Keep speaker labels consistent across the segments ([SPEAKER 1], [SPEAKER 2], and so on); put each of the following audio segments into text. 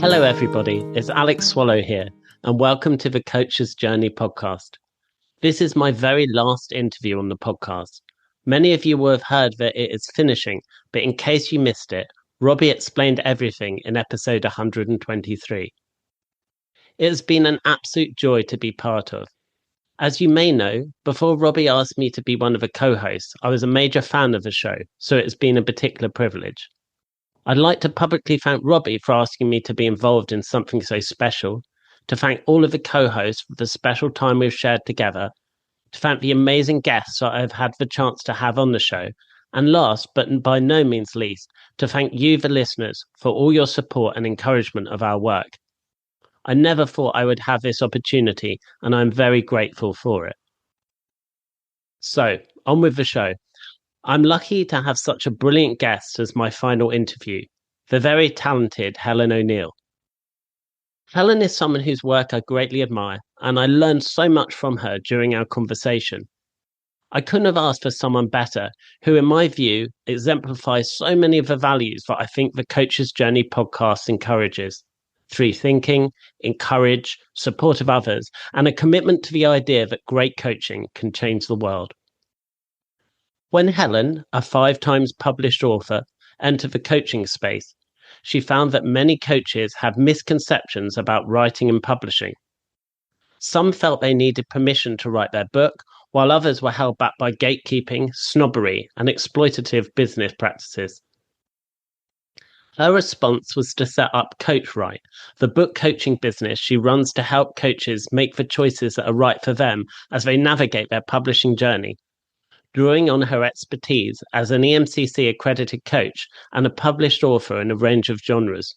[SPEAKER 1] Hello, everybody. It's Alex Swallow here, and welcome to the Coach's Journey podcast. This is my very last interview on the podcast. Many of you will have heard that it is finishing, but in case you missed it, Robbie explained everything in episode 123. It has been an absolute joy to be part of. As you may know, before Robbie asked me to be one of the co-hosts, I was a major fan of the show, so it has been a particular privilege. I'd like to publicly thank Robbie for asking me to be involved in something so special, to thank all of the co-hosts for the special time we've shared together, to thank the amazing guests that I've had the chance to have on the show, and last, but by no means least, to thank you, the listeners, for all your support and encouragement of our work. I never thought I would have this opportunity, and I'm very grateful for it. So, on with the show. I'm lucky to have such a brilliant guest as my final interview, the very talented Helen ONeill. Helen is someone whose work I greatly admire, and I learned so much from her during our conversation. I couldn't have asked for someone better, who in my view exemplifies so many of the values that I think the Coach's Journey podcast encourages. Free thinking, encourage, support of others, and a commitment to the idea that great coaching can change the world. When Helen, a 5 times published author, entered the coaching space, she found that many coaches have misconceptions about writing and publishing. Some felt they needed permission to write their book, while others were held back by gatekeeping, snobbery, and exploitative business practices. Her response was to set up CoachWrite, the book coaching business she runs to help coaches make the choices that are right for them as they navigate their publishing journey, drawing on her expertise as an EMCC-accredited coach and a published author in a range of genres.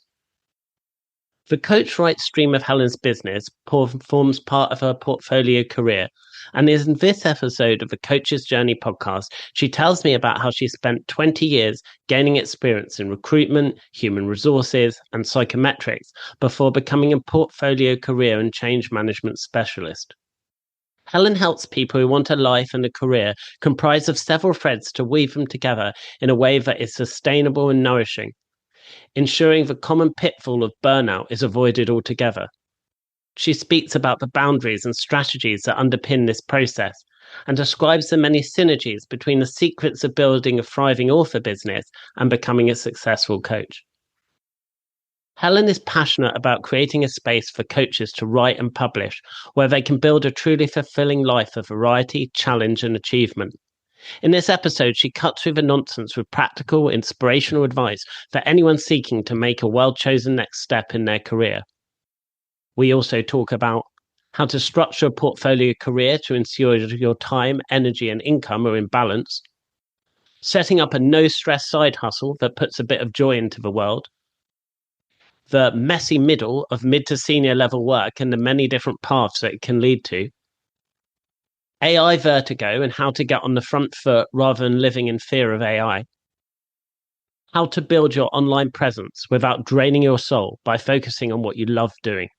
[SPEAKER 1] The CoachWrite stream of Helen's business forms part of her portfolio career, and in this episode of the Coach's Journey podcast, she tells me about how she spent 20 years gaining experience in recruitment, human resources, and psychometrics before becoming a portfolio career and change management specialist. Helen helps people who want a life and a career comprised of several threads to weave them together in a way that is sustainable and nourishing, ensuring the common pitfall of burnout is avoided altogether. She speaks about the boundaries and strategies that underpin this process and describes the many synergies between the secrets of building a thriving author business and becoming a successful coach. Helen is passionate about creating a space for coaches to write and publish where they can build a truly fulfilling life of variety, challenge, and achievement. In this episode, she cuts through the nonsense with practical, inspirational advice for anyone seeking to make a well-chosen next step in their career. We also talk about how to structure a portfolio career to ensure your time, energy, and income are in balance, setting up a no-stress side hustle that puts a bit of joy into the world, the messy middle of mid to senior level work and the many different paths that it can lead to, AI vertigo and how to get on the front foot rather than living in fear of AI, how to build your online presence without draining your soul by focusing on what you love doing.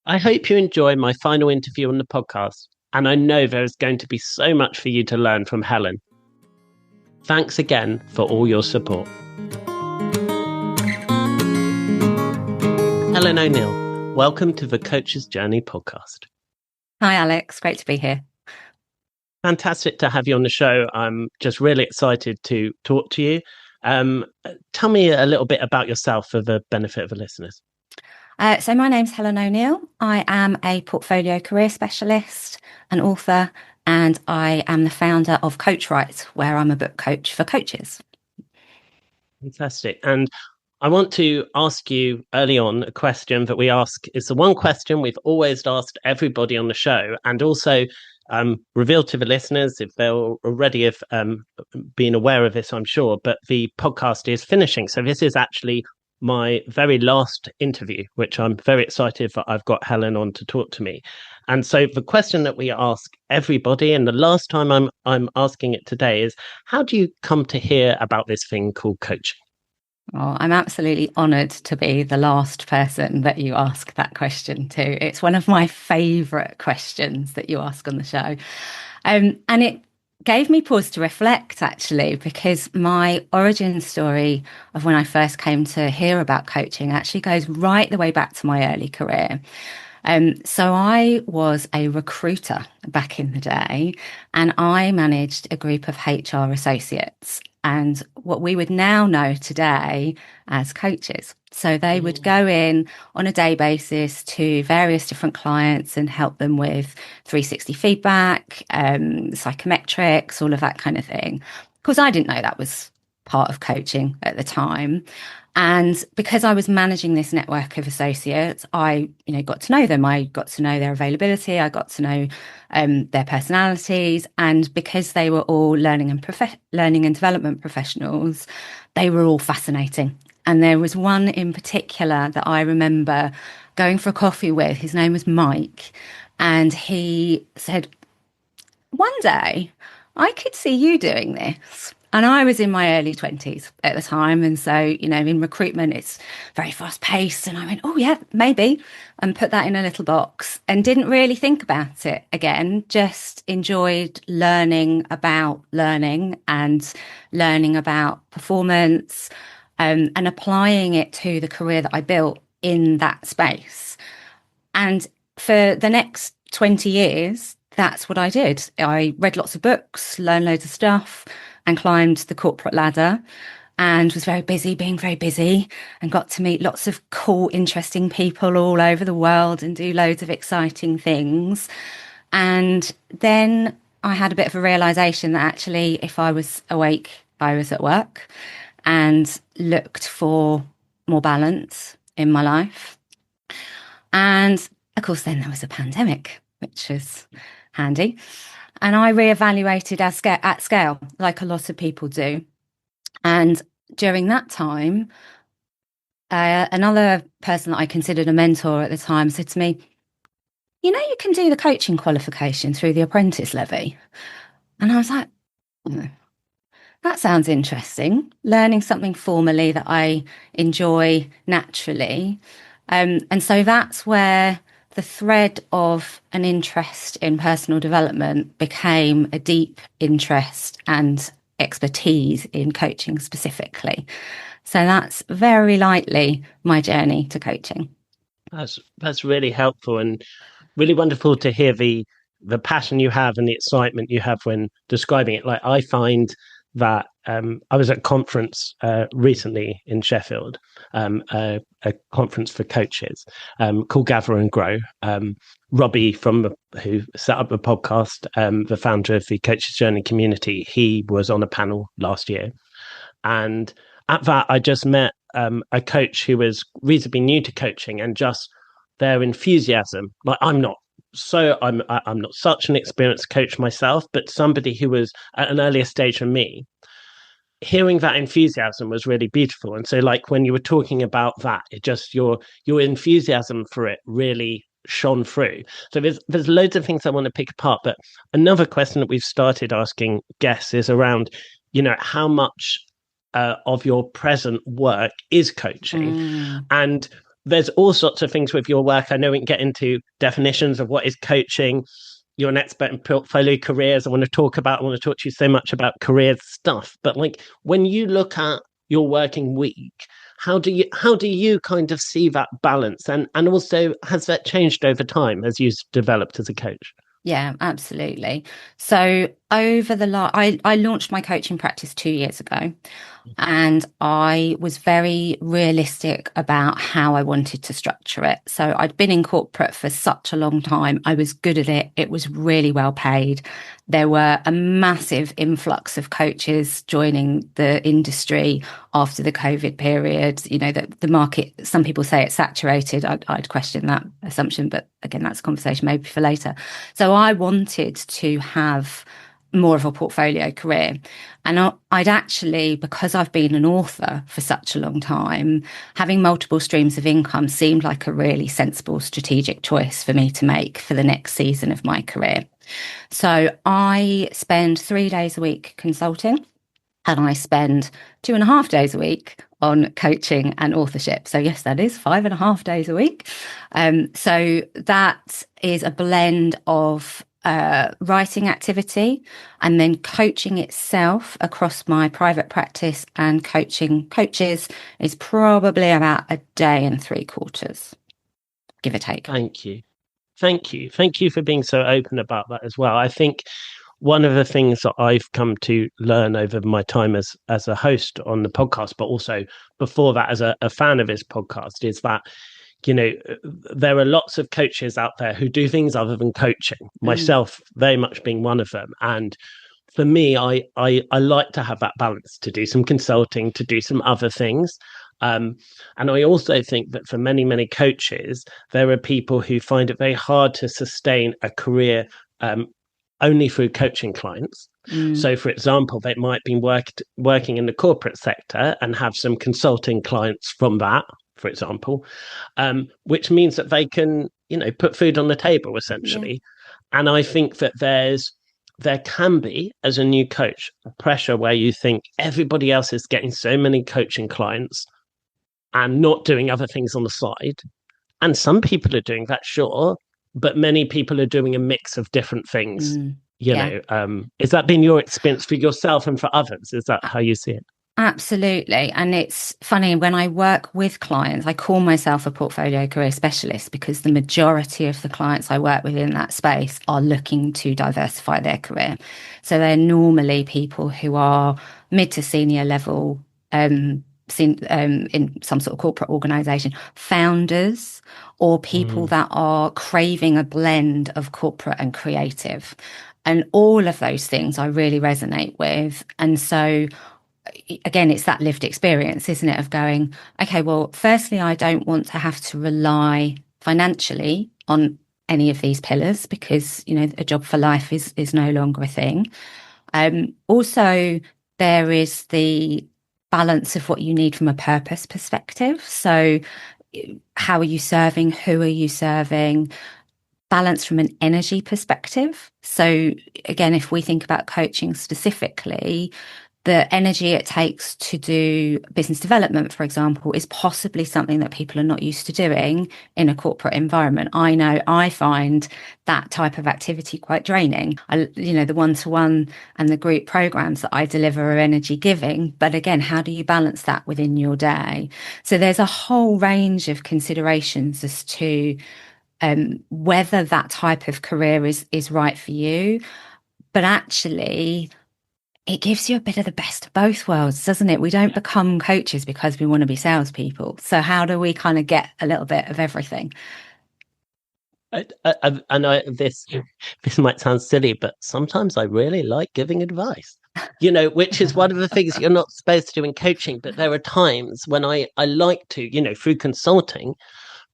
[SPEAKER 1] I hope you enjoy my final interview on the podcast, and I know there is going to be so much for you to learn from Helen. Thanks again for all your support. Helen ONeill, welcome to the Coach's Journey podcast.
[SPEAKER 2] Hi, Alex. Great to be here.
[SPEAKER 1] Fantastic to have you on the show. I'm just really excited to talk to you. Tell me a little bit about yourself for the benefit of the listeners.
[SPEAKER 2] So my name's Helen ONeill. I am a portfolio career specialist, an author, and I am the founder of CoachWrite, where I'm a book coach for coaches.
[SPEAKER 1] Fantastic. And I want to ask you early on a question that we ask. It's the one question we've always asked everybody on the show, and also reveal to the listeners if they're already have been aware of this, I'm sure, but the podcast is finishing. So this is actually my very last interview, which I'm very excited that I've got Helen on to talk to me. And so the question that we ask everybody, and the last time I'm asking it today, is how do you come to hear about this thing called coaching?
[SPEAKER 2] Oh, I'm absolutely honoured to be the last person that you ask that question to. It's one of my favourite questions that you ask on the show. And gave me pause to reflect, actually, because my origin story of when I first came to hear about coaching actually goes right the way back to my early career. So I was a recruiter back in the day, and I managed a group of HR associates and what we would now know today as coaches. So they would
[SPEAKER 1] Mm.
[SPEAKER 2] go in on a day basis to various different clients and help them with 360 feedback, psychometrics, all of that kind of thing. Of course, I didn't know that was part of coaching at the time. And because I was managing this network of associates, I, got to know them. I got to know their availability. I got to know their personalities. And because they were all learning and development professionals, they were all fascinating. And there was one in particular that I remember going for a coffee with. His name was Mike. And he said, one day I could see you doing this. And I was in my early 20s at the time. And so, in recruitment, it's very fast paced. And I went, oh, yeah, maybe, and put that in a little box and didn't really think about it again. Just enjoyed learning about learning and learning about performance, and applying it to the career that I built in that space. And for the next 20 years, that's what I did. I read lots of books, learned loads of stuff, and climbed the corporate ladder and was very busy, being very busy, and got to meet lots of cool, interesting people all over the world and do loads of exciting things. And then I had a bit of a realization that actually, if I was awake, I was at work, and looked for more balance in my life. And of course, then there was a pandemic, which was handy. And I reevaluated at scale, like a lot of people do. And during that time, another person that I considered a mentor at the time said to me, you can do the coaching qualification through the apprentice levy. And I was like, that sounds interesting. Learning something formally that I enjoy naturally. And so that's where the thread of an interest in personal development became a deep interest and expertise in coaching specifically. So that's very lightly my journey to coaching.
[SPEAKER 1] That's really helpful and really wonderful to hear the passion you have and the excitement you have when describing it. Like I find that I was at a conference recently in Sheffield, a conference for coaches called Gather and Grow. Robbie who set up the podcast, the founder of the Coaches Journey community, he was on a panel last year, and at that I just met a coach who was reasonably new to coaching, and just their enthusiasm. Like I'm not such an experienced coach myself, but somebody who was at an earlier stage than me, hearing that enthusiasm was really beautiful. And so like when you were talking about that, it just your enthusiasm for it really shone through. So there's loads of things I want to pick apart, but another question that we've started asking guests is around, how much of your present work is coaching. And there's all sorts of things with your work. I know we can get into definitions of what is coaching. You're an expert in portfolio careers. I want to talk to you so much about career stuff. But like when you look at your working week, how do you kind of see that balance? And also, has that changed over time as you've developed as a coach?
[SPEAKER 2] Yeah, absolutely. So I launched my coaching practice 2 years ago, and I was very realistic about how I wanted to structure it. So I'd been in corporate for such a long time. I was good at it. It was really well paid. There were a massive influx of coaches joining the industry after the COVID period. The market, some people say it's saturated. I'd question that assumption, but again, that's a conversation maybe for later. So I wanted to have more of a portfolio career. And I'd actually, because I've been an author for such a long time, having multiple streams of income seemed like a really sensible strategic choice for me to make for the next season of my career. So I spend 3 days a week consulting, and I spend 2.5 days a week on coaching and authorship. So yes, that is 5.5 days a week. So that is a blend of writing activity, and then coaching itself across my private practice and coaching coaches is probably about a day and 3/4, give or take.
[SPEAKER 1] Thank you. Thank you. Thank you for being so open about that as well. I think one of the things that I've come to learn over my time as a host on the podcast, but also before that as a fan of this podcast, is that, you know, there are lots of coaches out there who do things other than coaching, myself very much being one of them. And for me, I like to have that balance, to do some consulting, to do some other things. And I also think that for many, many coaches, there are people who find it very hard to sustain a career only through coaching clients. So, for example, they might be working in the corporate sector and have some consulting clients from that, for example, which means that they can, you know, put food on the table, essentially. Yeah. And I think that there can be, as a new coach, a pressure where you think everybody else is getting so many coaching clients and not doing other things on the side. And some people are doing that, sure, but many people are doing a mix of different things. You know, has that been your experience for yourself and for others? Is that how you see it?
[SPEAKER 2] Absolutely. And it's funny, when I work with clients, I call myself a portfolio career specialist because the majority of the clients I work with in that space are looking to diversify their career. So they're normally people who are mid to senior level, in some sort of corporate organization, founders, or people that are craving a blend of corporate and creative. And all of those things I really resonate with. And so again, it's that lived experience, isn't it, of going, okay, well, firstly, I don't want to have to rely financially on any of these pillars because, you know, a job for life is no longer a thing. Also, there is the balance of what you need from a purpose perspective. So how are you serving? Who are you serving? Balance from an energy perspective. So again, if we think about coaching specifically, the energy it takes to do business development, for example, is possibly something that people are not used to doing in a corporate environment. I know I find that type of activity quite draining. You know, the one-to-one and the group programs that I deliver are energy giving. But again, how do you balance that within your day? So there's a whole range of considerations as to whether that type of career is right for you. But actually, it gives you a bit of the best of both worlds, doesn't it? We don't become coaches because we want to be salespeople. So how do we kind of get a little bit of everything?
[SPEAKER 1] This might sound silly, but sometimes I really like giving advice, you know, which is one of the things you're not supposed to do in coaching. But there are times when I like to, you know, through consulting,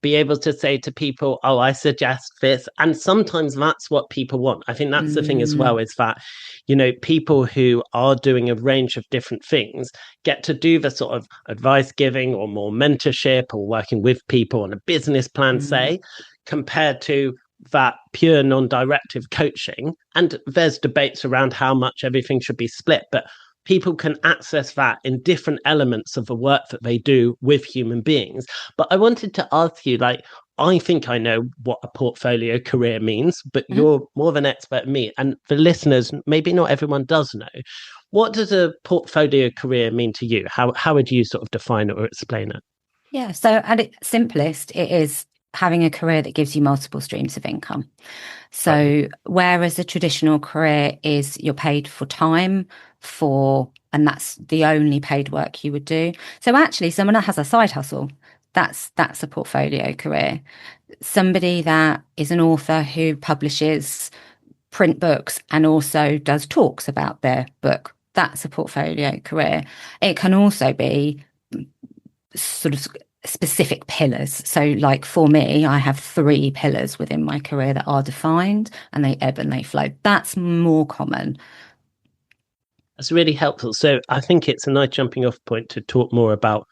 [SPEAKER 1] be able to say to people, oh, I suggest this. And sometimes that's what people want. I think that's the thing as well, is that, you know, people who are doing a range of different things get to do the sort of advice giving or more mentorship or working with people on a business plan, say, compared to that pure non-directive coaching. And there's debates around how much everything should be split, but people can access that in different elements of the work that they do with human beings. But I wanted to ask you, like, I think I know what a portfolio career means, but you're more of an expert than me. And for listeners, maybe not everyone does know. What does a portfolio career mean to you? How would you sort of define it or explain it?
[SPEAKER 2] Yeah, so at its simplest, it is having a career that gives you multiple streams of income. So whereas a traditional career is you're paid for time and that's the only paid work you would do. So actually someone that has a side hustle, that's a portfolio career. Somebody that is an author who publishes print books and also does talks about their book, that's a portfolio career. It can also be sort of specific pillars. So like for me, I have 3 pillars within my career that are defined and they ebb and they flow. That's more common.
[SPEAKER 1] That's really helpful. So I think it's a nice jumping off point to talk more about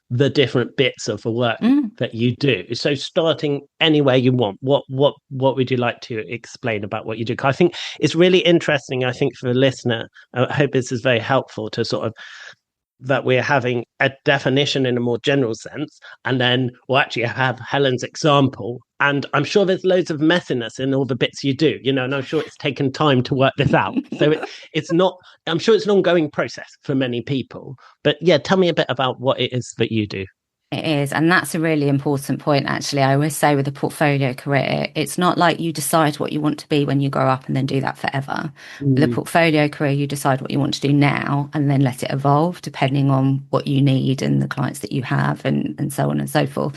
[SPEAKER 1] the different bits of the work that you do. So starting anywhere you want, what would you like to explain about what you do? I think it's really interesting, I think, for the listener, I hope this is very helpful to sort of that we're having a definition in a more general sense, and then we'll actually have Helen's example. And I'm sure there's loads of messiness in all the bits you do, and I'm sure it's taken time to work this out. So it's not, I'm sure it's an ongoing process for many people. But yeah, tell me a bit about what it is that you do.
[SPEAKER 2] It is. And that's a really important point, actually. I always say with a portfolio career, it's not like you decide what you want to be when you grow up and then do that forever. With a
[SPEAKER 1] Mm.
[SPEAKER 2] portfolio career, you decide what you want to do now and then let it evolve depending on what you need and the clients that you have and so on and so forth.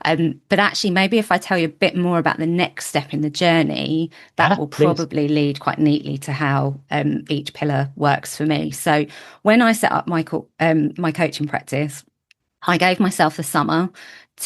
[SPEAKER 2] But actually, maybe if I tell you a bit more about the next step in the journey, that
[SPEAKER 1] Yeah,
[SPEAKER 2] will
[SPEAKER 1] please.
[SPEAKER 2] probably lead quite neatly to how each pillar works for me. So when I set up my coaching practice, I gave myself the summer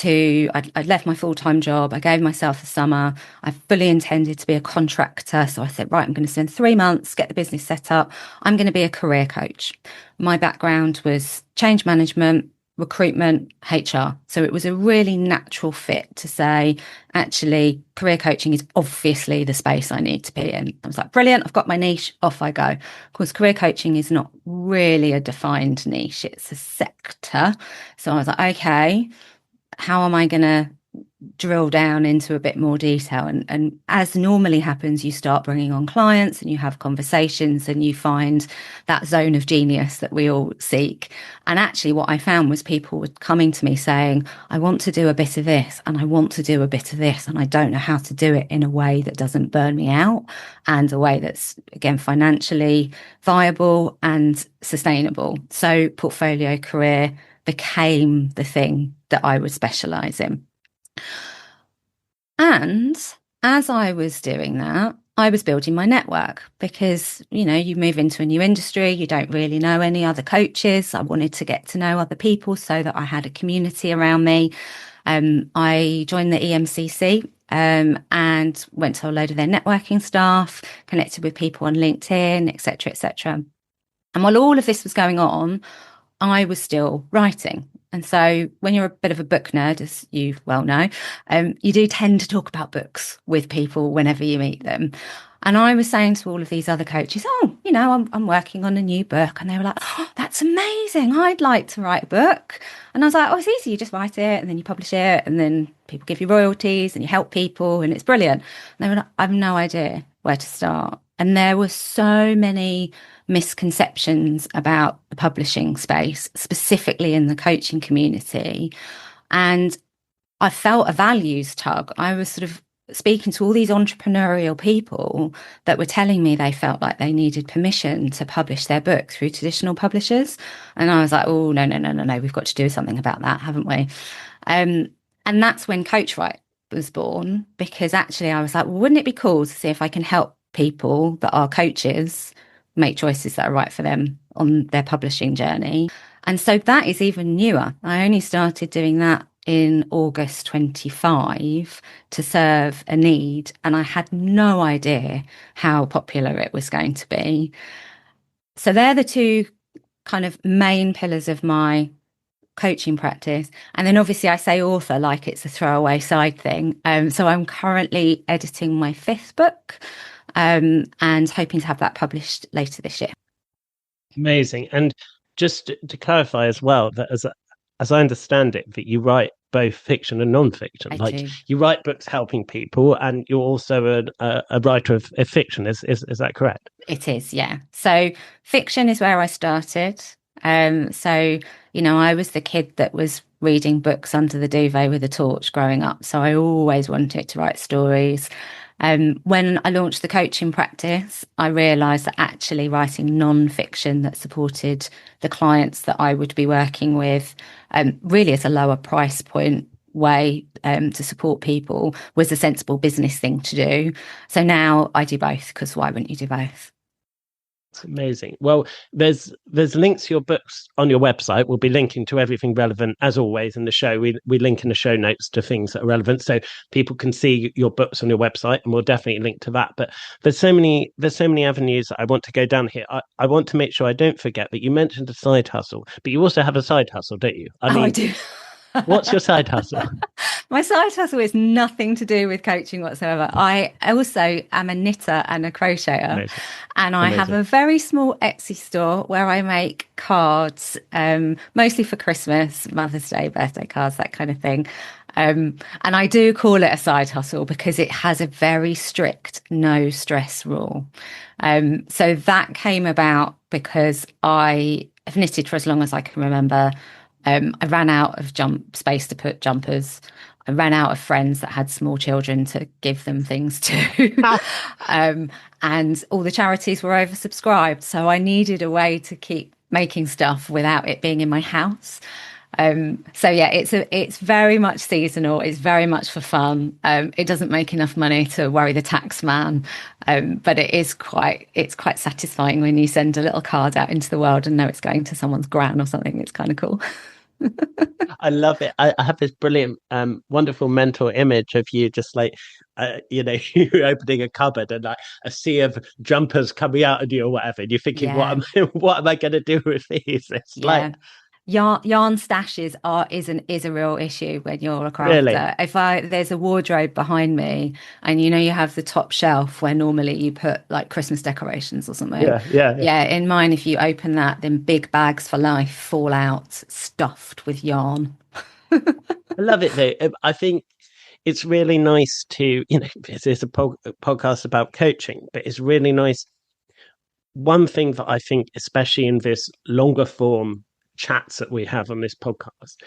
[SPEAKER 2] I'd left my full-time job. I gave myself the summer. I fully intended to be a contractor. So I said, right, I'm going to spend 3 months, get the business set up. I'm going to be a career coach. My background was change management, recruitment, HR. So it was a really natural fit to say, actually, career coaching is obviously the space I need to be in. I was like, brilliant, I've got my niche, off I go. Of course, career coaching is not really a defined niche, it's a sector. So I was like, okay, how am I going to drill down into a bit more detail? And as normally happens, you start bringing on clients and you have conversations and you find that zone of genius that we all seek. And actually, what I found was people were coming to me saying, I want to do a bit of this and I want to do a bit of this, and I don't know how to do it in a way that doesn't burn me out and a way that's, again, financially viable and sustainable. So, portfolio career became the thing that I would specialize in. And as I was doing that, I was building my network because, you move into a new industry, you don't really know any other coaches. I wanted to get to know other people so that I had a community around me. I joined the EMCC and went to a load of their networking staff, connected with people on LinkedIn, etc., etc. And while all of this was going on, I was still writing. And so when you're a bit of a book nerd, as you well know, you do tend to talk about books with people whenever you meet them. And I was saying to all of these other coaches, oh, I'm working on a new book. And they were like, oh, that's amazing. I'd like to write a book. And I was like, oh, it's easy. You just write it and then you publish it and then people give you royalties and you help people and it's brilliant. And they were like, I have no idea where to start. And there were so many misconceptions about the publishing space, specifically in the coaching community. And I felt a values tug. I was sort of speaking to all these entrepreneurial people that were telling me they felt like they needed permission to publish their book through traditional publishers. And I was like, oh, no, no, no, no, no, we've got to do something about that, haven't we? And that's when Coach Right was born, because actually I was like, well, wouldn't it be cool to see if I can help people that are coaches make choices that are right for them on their publishing journey? And so that is even newer. I only started doing that in August 25 to serve a need, and I had no idea how popular it was going to be. So they're the two kind of main pillars of my coaching practice. And then obviously I say author like it's a throwaway side thing. So I'm currently editing my fifth book and hoping to have that published later this year.
[SPEAKER 1] Amazing. And just to clarify as well, that as I understand it, that you write both fiction and non-fiction.
[SPEAKER 2] I
[SPEAKER 1] Like
[SPEAKER 2] do.
[SPEAKER 1] you write books helping people, and you're also a writer of fiction. Is that correct?
[SPEAKER 2] It is, yeah. So fiction is where I started. So, I was the kid that was reading books under the duvet with a torch growing up. So I always wanted to write stories. When I launched the coaching practice, I realised that actually writing non-fiction that supported the clients that I would be working with, really at a lower price point way to support people, was a sensible business thing to do. So now I do both, because why wouldn't you do both?
[SPEAKER 1] It's amazing. Well, there's links to your books on your website. We'll be linking to everything relevant as always in the show. We link in the show notes to things that are relevant, so people can see your books on your website, and we'll definitely link to that. But there's so many avenues that I want to go down here. I want to make sure I don't forget that you mentioned a side hustle, but you also have a side hustle, don't you? I
[SPEAKER 2] Oh, I
[SPEAKER 1] mean,
[SPEAKER 2] do.
[SPEAKER 1] What's your side hustle?
[SPEAKER 2] My side hustle is nothing to do with coaching whatsoever. I also am a knitter and a crocheter,
[SPEAKER 1] Amazing.
[SPEAKER 2] and I have
[SPEAKER 1] Amazing.
[SPEAKER 2] a very small Etsy store where I make cards, mostly for Christmas, Mother's Day, birthday cards, that kind of thing. And I do call it a side hustle because it has a very strict no stress rule. So that came about because I have knitted for as long as I can remember. I ran out of jump space to put jumpers. I ran out of friends that had small children to give them things to.
[SPEAKER 1] Ah,
[SPEAKER 2] And all the charities were oversubscribed. So I needed a way to keep making stuff without it being in my house. So yeah, it's very much seasonal. It's very much for fun. It doesn't make enough money to worry the tax man, but it's quite satisfying when you send a little card out into the world and know it's going to someone's gran or something. It's kind of cool.
[SPEAKER 1] I love it. I have this brilliant, wonderful mental image of you just like, you opening a cupboard and like a sea of jumpers coming out of you or whatever. And you're thinking,
[SPEAKER 2] Yeah,
[SPEAKER 1] what am I going to do with these? It's like,
[SPEAKER 2] yeah. Yarn stashes is a real issue when you're a
[SPEAKER 1] really?
[SPEAKER 2] crafter. If I There's a wardrobe behind me, and you have the top shelf where normally you put like Christmas decorations or something.
[SPEAKER 1] Yeah, yeah, yeah.
[SPEAKER 2] Yeah, in mine, if you open that, then big bags for life fall out, stuffed with yarn.
[SPEAKER 1] I love it though. I think it's really nice to, this is a podcast about coaching, but it's really nice. One thing that I think, especially in this longer form chats that we have on this podcast,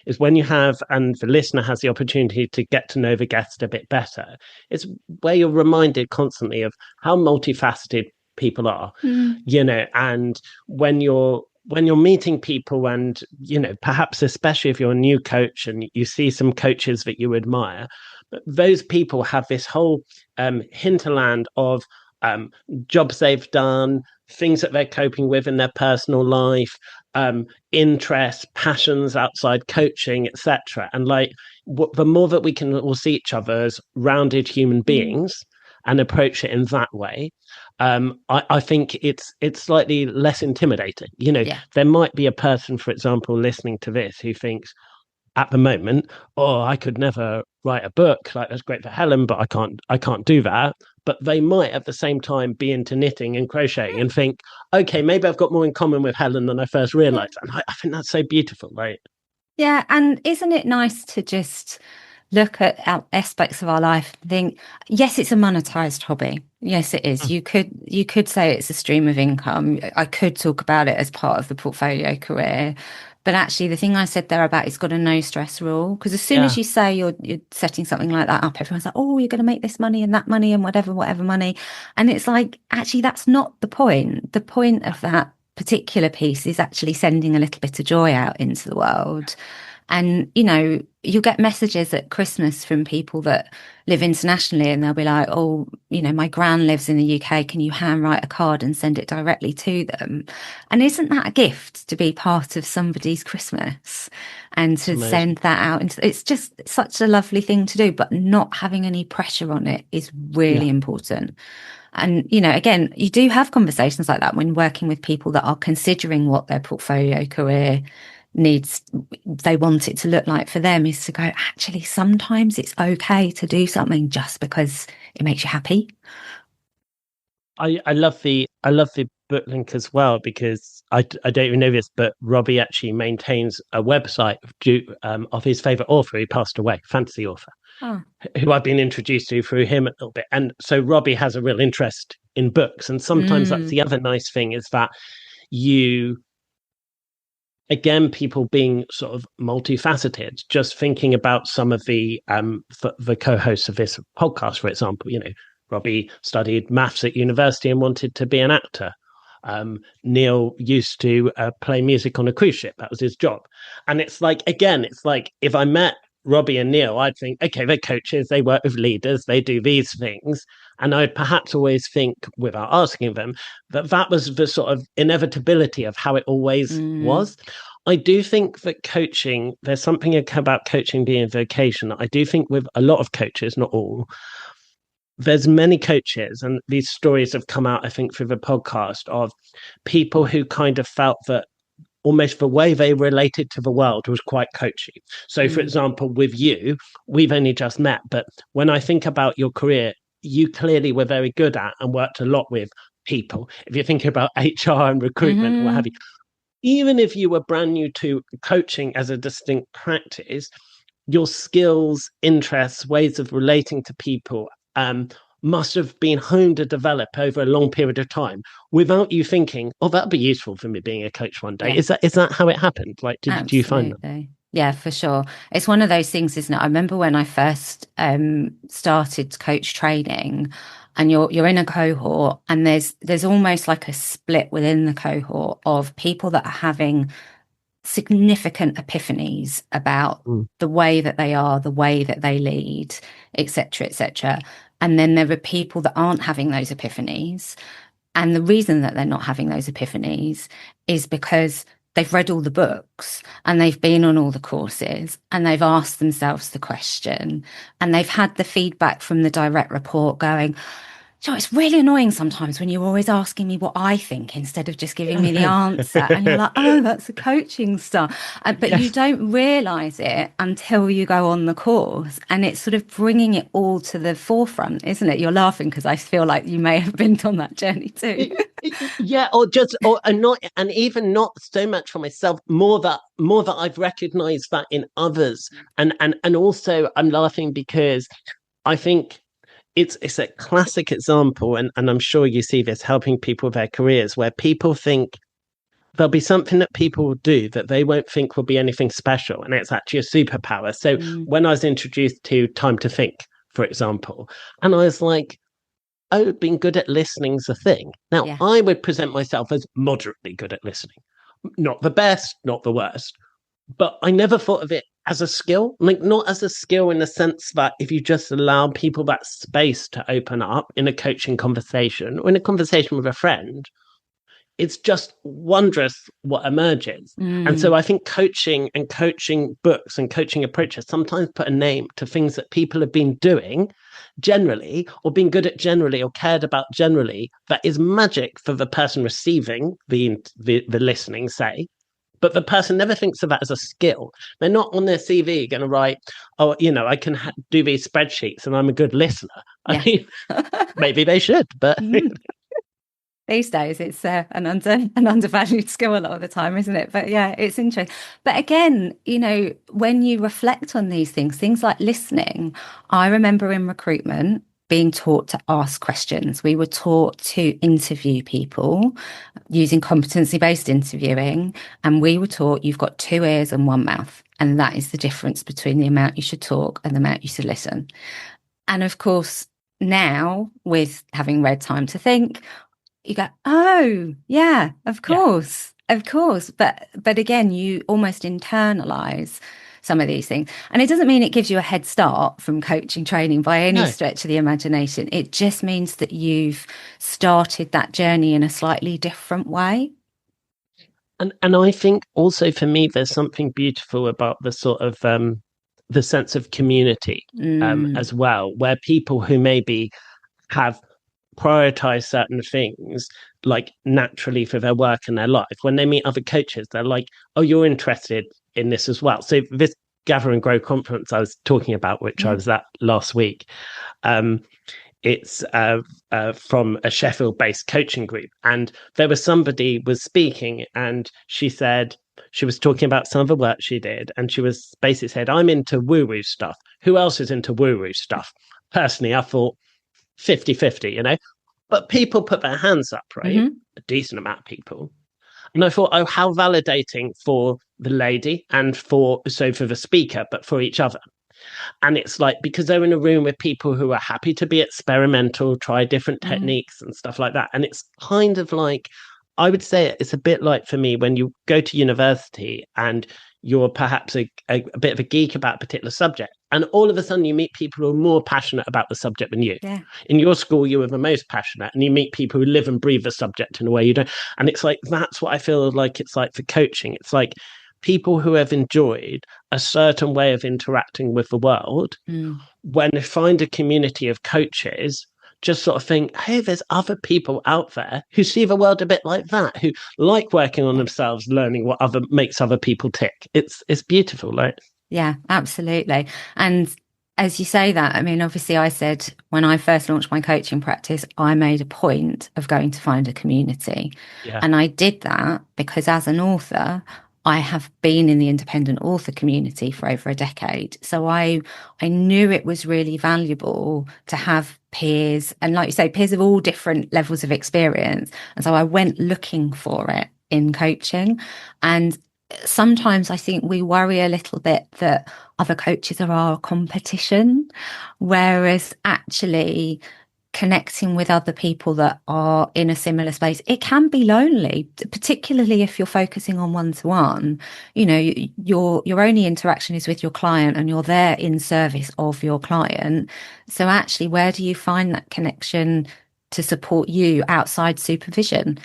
[SPEAKER 1] is when you have, and the listener has the opportunity to get to know the guest a bit better, it's where you're reminded constantly of how multifaceted people are,
[SPEAKER 2] Mm.
[SPEAKER 1] and when you're meeting people and perhaps especially if you're a new coach and you see some coaches that you admire, but those people have this whole hinterland of um, jobs they've done, things that they're coping with in their personal life, interests, passions outside coaching, etc. And like, the more that we can all see each other as rounded human
[SPEAKER 2] Mm.
[SPEAKER 1] beings and approach it in that way, I think it's slightly less intimidating.
[SPEAKER 2] Yeah.
[SPEAKER 1] There might be a person, for example, listening to this who thinks at the moment, oh, I could never write a book. Like, that's great for Helen, but I can't do that. But they might at the same time be into knitting and crocheting and think, okay, maybe I've got more in common with Helen than I first
[SPEAKER 2] Yeah.
[SPEAKER 1] realized. And I think that's so beautiful, right?
[SPEAKER 2] Yeah, and isn't it nice to just look at aspects of our life and think, yes, it's a monetized hobby. Yes, it is. You could say it's a stream of income. I could talk about it as part of the portfolio career. But actually, the thing I said there about it's got a no stress rule, because as soon as
[SPEAKER 1] Yeah,
[SPEAKER 2] you say you're setting something like that up, everyone's like, oh, you're going to make this money and that money and whatever money. And it's like, actually, that's not the point. The point of that particular piece is actually sending a little bit of joy out into the world. And, you'll get messages at Christmas from people that live internationally and they'll be like, oh, my gran lives in the UK. Can you handwrite a card and send it directly to them? And isn't that a gift to be part of somebody's Christmas and
[SPEAKER 1] it's
[SPEAKER 2] to
[SPEAKER 1] amazing.
[SPEAKER 2] send that out? It's just such a lovely thing to do, but not having any pressure on it is really
[SPEAKER 1] Yeah.
[SPEAKER 2] important. And, again, you do have conversations like that when working with people that are considering what their portfolio career needs, they want it to look like for them, is to go, actually, sometimes it's okay to do something just because it makes you happy.
[SPEAKER 1] I love the book link as well because I don't even know this, but Robbie actually maintains a website of his favorite author who passed away, fantasy author,
[SPEAKER 2] Oh.
[SPEAKER 1] who I've been introduced to through him a little bit. And so Robbie has a real interest in books. And sometimes that's
[SPEAKER 2] Mm,
[SPEAKER 1] the other nice thing is that you, again, people being sort of multifaceted, just thinking about some of the co-hosts of this podcast, for example, Robbie studied maths at university and wanted to be an actor. Neil used to play music on a cruise ship. That was his job. And it's like, again, it's like if I met Robbie and Neil, I'd think, okay, they're coaches, they work with leaders, they do these things. And I'd perhaps always think, without asking them, that was the sort of inevitability of how it always
[SPEAKER 2] mm,
[SPEAKER 1] was. I do think that coaching, there's something about coaching being a vocation. I do think with a lot of coaches, not all, there's many coaches, and these stories have come out, I think, through the podcast of people who kind of felt that almost the way they related to the world was quite coachy. So, for example, with you, we've only just met, but when I think about your career, you clearly were very good at and worked a lot with people. If you're thinking about HR and recruitment or what have you, even if you were brand new to coaching as a distinct practice, your skills, interests, ways of relating to people must have been honed to develop over a long period of time without you thinking, oh, that'd be useful for me being a coach one day.
[SPEAKER 2] Yeah.
[SPEAKER 1] Is that how it happened? Like, do you find that?
[SPEAKER 2] Absolutely. Yeah, for sure. It's one of those things, isn't it? I remember when I first started coach training, and you're in a cohort, and there's almost like a split within the cohort of people that are having significant epiphanies about the way that they are, the way that they lead, etc., etc. And then there are people that aren't having those epiphanies. And the reason that they're not having those epiphanies is because they've read all the books and they've been on all the courses and they've asked themselves the question and they've had the feedback from the direct report going, you know, it's really annoying sometimes when you're always asking me what I think instead of just giving me the answer. And you're like, oh, that's the coaching stuff. But yes, you don't realize it until you go on the course. And it's sort of bringing it all to the forefront, isn't it? You're laughing because I feel like you may have been on that journey too.
[SPEAKER 1] Yeah, and even not so much for myself, more that I've recognized that in others. And also I'm laughing because I think it's a classic example, and I'm sure you see this helping people with their careers, where people think there'll be something that people will do that they won't think will be anything special, and it's actually a superpower. So when I was introduced to time to think, for example, and I was like, oh, being good at listening's a thing. Now, I would present myself as moderately good at listening. Not the best, not the worst. But I never thought of it as a skill, like not as a skill in the sense that if you just allow people that space to open up in a coaching conversation or in a conversation with a friend, it's just wondrous what emerges. And so I think coaching and coaching books and coaching approaches sometimes put a name to things that people have been doing generally, or being good at generally, or cared about generally, that is magic for the person receiving the listening, say. But the person never thinks of that as a skill. They're not on their CV going to write, oh, you know, I can do these spreadsheets and I'm a good listener. I mean, maybe they should, but...
[SPEAKER 2] These days, it's an undervalued skill a lot of the time, isn't it? But yeah, it's interesting. But again, you know, when you reflect on these things like listening, I remember in recruitment being taught to ask questions. We were taught to interview people using competency-based interviewing, and we were taught you've got 2 ears and 1 mouth, and that is the difference between the amount you should talk and the amount you should listen. And of course, now with having read Time to Think, you go, oh, yeah, of course. But again, you almost internalize some of these things. And it doesn't mean it gives you a head start from coaching training by any stretch of the imagination. It just means that you've started that journey in a slightly different way.
[SPEAKER 1] And I think also for me, there's something beautiful about the sort of the sense of community as well, where people who maybe have prioritize certain things like naturally for their work and their life, when they meet other coaches, they're like, oh, you're interested in this as well. So this Gather and Grow conference I was talking about, which I was at last week, it's from a Sheffield-based coaching group, and there was somebody was speaking, and she said she was talking about some of the work she did, and she was basically said, I'm into woo-woo stuff. Who else is into woo-woo stuff? Personally, I thought 50-50, you know, but people put their hands up, right? A decent amount of people. And I thought, oh, how validating for the lady and for the speaker, but for each other. And it's like, because they're in a room with people who are happy to be experimental, try different techniques and stuff like that. And it's kind of like, I would say it's a bit like for me when you go to university and you're perhaps a bit of a geek about a particular subject, and all of a sudden you meet people who are more passionate about the subject than you. In your school, you were the most passionate, and you meet people who live and breathe the subject in a way you don't. And it's like, that's what I feel like it's like for coaching. It's like people who have enjoyed a certain way of interacting with the world, when they find a community of coaches, just sort of think, hey, there's other people out there who see the world a bit like that, who like working on themselves, learning what other makes other people tick. It's beautiful, right?
[SPEAKER 2] Yeah, absolutely. And as you say that, I mean, obviously, I said when I first launched my coaching practice, I made a point of going to find a community.
[SPEAKER 1] Yeah.
[SPEAKER 2] And I did that because as an author, I have been in the independent author community for over a decade. So I knew it was really valuable to have peers and, like you say, peers of all different levels of experience. And so I went looking for it in coaching. And sometimes I think we worry a little bit that other coaches are our competition, whereas actually connecting with other people that are in a similar space, it can be lonely, particularly if you're focusing on one-to-one. You know, your only interaction is with your client and you're there in service of your client. So actually, where do you find that connection to support you outside supervision?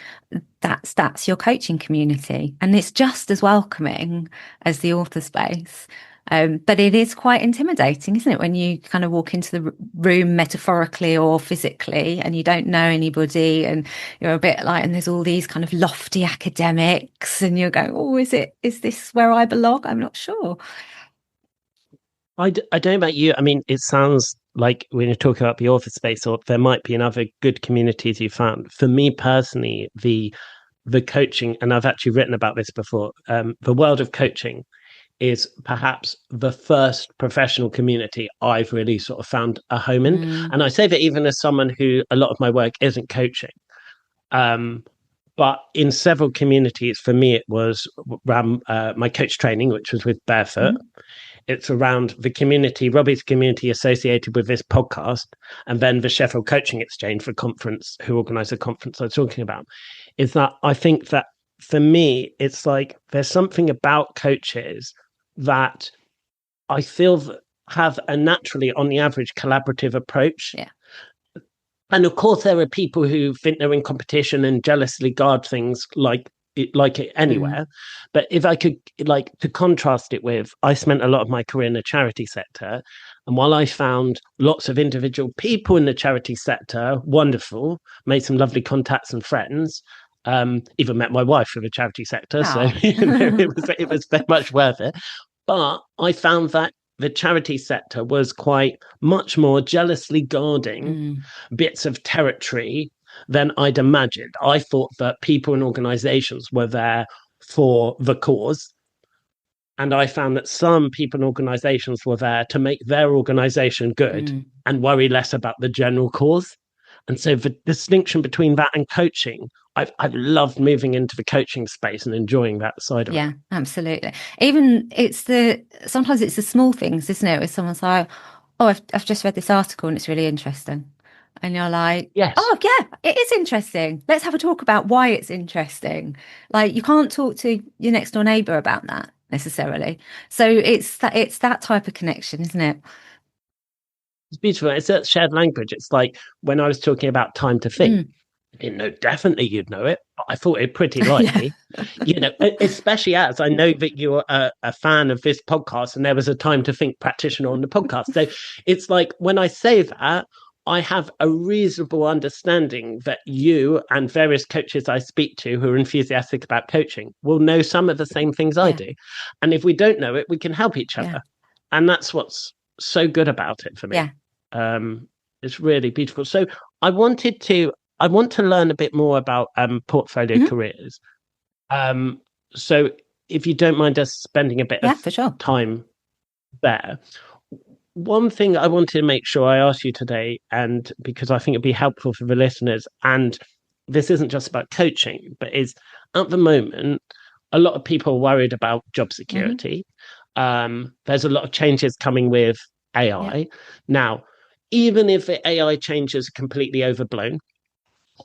[SPEAKER 2] That's your coaching community, and it's just as welcoming as the author space. But it is quite intimidating, isn't it, when you kind of walk into the room metaphorically or physically and you don't know anybody and you're a bit like, and there's all these kind of lofty academics and you're going, oh, is this where I belong? I'm not sure.
[SPEAKER 1] I don't know about you. I mean, it sounds like when you're talking about the author space, or there might be another good communities you found. For me personally, the coaching, and I've actually written about this before, the world of coaching is perhaps the first professional community I've really sort of found a home in.
[SPEAKER 2] Mm,
[SPEAKER 1] And I say that even as someone who a lot of my work isn't coaching. Um, but in several communities, for me, it was around my coach training, which was with Barefoot.
[SPEAKER 2] mm.
[SPEAKER 1] It's around the community, Robbie's community associated with this podcast, and then the Sheffield Coaching Exchange, the conference, who organised the conference I was talking about. Is that I think that for me, it's like there's something about coaches that I feel that have a naturally, on the average, collaborative approach.
[SPEAKER 2] Yeah.
[SPEAKER 1] And of course, there are people who think they're in competition and jealously guard things like it
[SPEAKER 2] Mm,
[SPEAKER 1] anywhere. But if I could like to contrast it with, I spent a lot of my career in the charity sector. And while I found lots of individual people in the charity sector wonderful, made some lovely contacts and friends, even met my wife in the charity sector. So
[SPEAKER 2] oh.
[SPEAKER 1] it was very much worth it. But I found that the charity sector was quite much more jealously guarding
[SPEAKER 2] Mm,
[SPEAKER 1] bits of territory than I'd imagined. I thought that people and organizations were there for the cause. And I found that some people and organizations were there to make their organization good
[SPEAKER 2] mm.
[SPEAKER 1] and worry less about the general cause. And so the distinction between that and coaching, I've loved moving into the coaching space and enjoying that side of it.
[SPEAKER 2] Yeah, absolutely. Even sometimes it's the small things, isn't it? Where someone's like, "Oh, I've just read this article and it's really interesting," and you're like,
[SPEAKER 1] Yes.
[SPEAKER 2] "Oh, yeah, it is interesting. Let's have a talk about why it's interesting." Like you can't talk to your next door neighbor about that necessarily. So it's that type of connection, isn't it?
[SPEAKER 1] It's beautiful. It's a shared language. It's like when I was talking about time to think.
[SPEAKER 2] Mm.
[SPEAKER 1] I didn't know definitely you'd know it, but I thought it pretty
[SPEAKER 2] Yeah,
[SPEAKER 1] likely. Especially as I know that you're a fan of this podcast, and there was a time to think practitioner on the podcast. So it's like when I say that, I have a reasonable understanding that you and various coaches I speak to who are enthusiastic about coaching will know some of the same things I
[SPEAKER 2] yeah,
[SPEAKER 1] do. And if we don't know it, we can help each
[SPEAKER 2] yeah,
[SPEAKER 1] other. And that's what's so good about it for me.
[SPEAKER 2] yeah.
[SPEAKER 1] Um, it's really beautiful. So I wanted to I want to learn a bit more about portfolio
[SPEAKER 2] Mhm.
[SPEAKER 1] careers. Um, so if you don't mind us spending a bit
[SPEAKER 2] Yeah,
[SPEAKER 1] of
[SPEAKER 2] for sure.
[SPEAKER 1] time there, one thing I wanted to make sure I asked you today, and because I think it'd be helpful for the listeners, and this isn't just about coaching, but is at the moment, a lot of people are worried about job
[SPEAKER 2] Hmm.
[SPEAKER 1] security. There's a lot of changes coming with
[SPEAKER 2] Yeah,
[SPEAKER 1] AI. Now, even if the AI changes are completely overblown,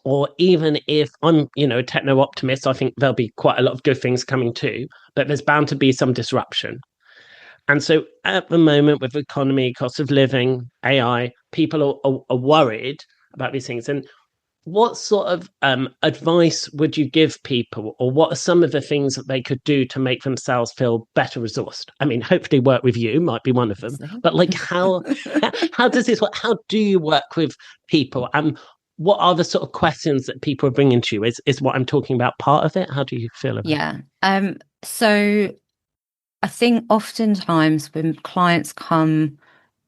[SPEAKER 1] or even if I'm, a techno optimist, I think there'll be quite a lot of good things coming too, but there's bound to be some disruption. And so at the moment, with the economy, cost of living, AI, people are worried about these things. And what sort of advice would you give people, or what are some of the things that they could do to make themselves feel better resourced? I mean, hopefully work with you might be one of them, but like how does this work? How do you work with people? And what are the sort of questions that people are bringing to you? Is what I'm talking about part of it? How do you feel about it?
[SPEAKER 2] Yeah. So I think oftentimes when clients come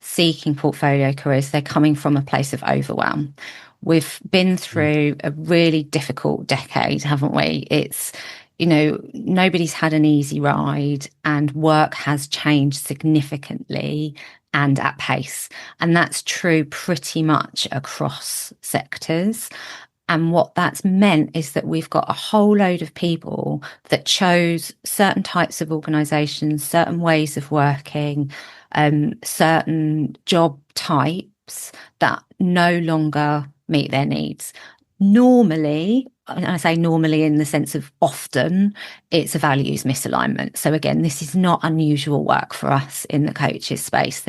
[SPEAKER 2] seeking portfolio careers, they're coming from a place of overwhelm. We've been through a really difficult decade, haven't we? It's, nobody's had an easy ride, and work has changed significantly and at pace. And that's true pretty much across sectors. And what that's meant is that we've got a whole load of people that chose certain types of organisations, certain ways of working, certain job types that no longer meet their needs. Normally, and I say normally in the sense of often, it's a values misalignment. So again, this is not unusual work for us in the coaches space.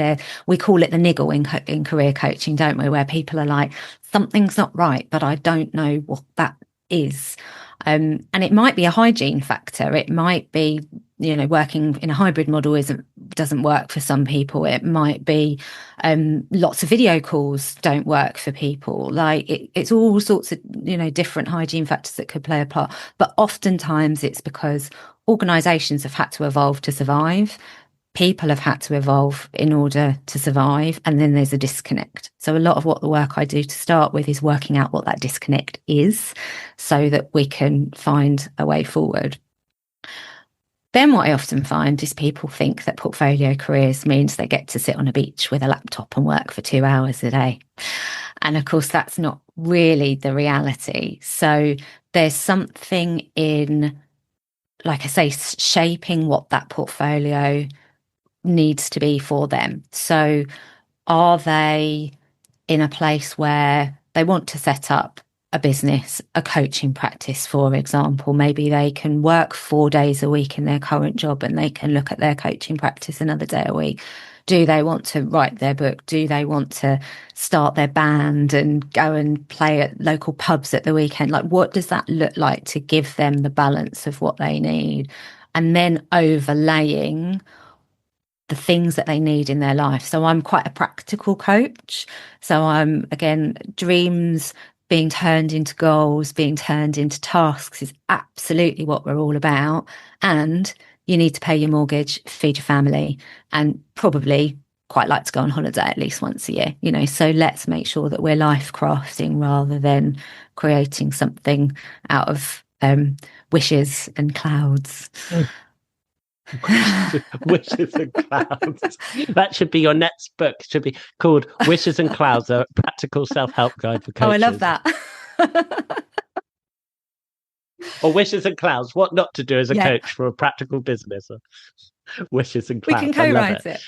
[SPEAKER 2] We call it the niggle in career coaching, don't we? Where people are like, something's not right, but I don't know what that is. And it might be a hygiene factor. It might be, working in a hybrid model doesn't work for some people. It might be lots of video calls don't work for people. Like it's all sorts of, different hygiene factors that could play a part. But oftentimes it's because organisations have had to evolve to survive. People have had to evolve in order to survive, and then there's a disconnect. So a lot of what the work I do to start with is working out what that disconnect is so that we can find a way forward. Then what I often find is people think that portfolio careers means they get to sit on a beach with a laptop and work for 2 hours a day. And of course, that's not really the reality. So there's something in, like I say, shaping what that portfolio needs to be for them. So are they in a place where they want to set up a business, a coaching practice, for example? Maybe they can work 4 days a week in their current job and they can look at their coaching practice another day a week. Do they want to write their book? Do they want to start their band and go and play at local pubs at the weekend? Like, what does that look like to give them the balance of what they need? And then overlaying the things that they need in their life. So I'm quite a practical coach. So I'm, again, dreams being turned into goals, being turned into tasks is absolutely what we're all about. And you need to pay your mortgage, feed your family, and probably quite like to go on holiday at least once a year, so let's make sure that we're life crafting rather than creating something out of wishes and clouds.
[SPEAKER 1] Wishes and Clouds. That should be your next book. Should be called Wishes and Clouds, a practical self-help guide for coaches.
[SPEAKER 2] Oh, I love that.
[SPEAKER 1] Or Wishes and Clouds, what not to do as a coach for a practical business. Wishes and Clouds.
[SPEAKER 2] We can co-write it.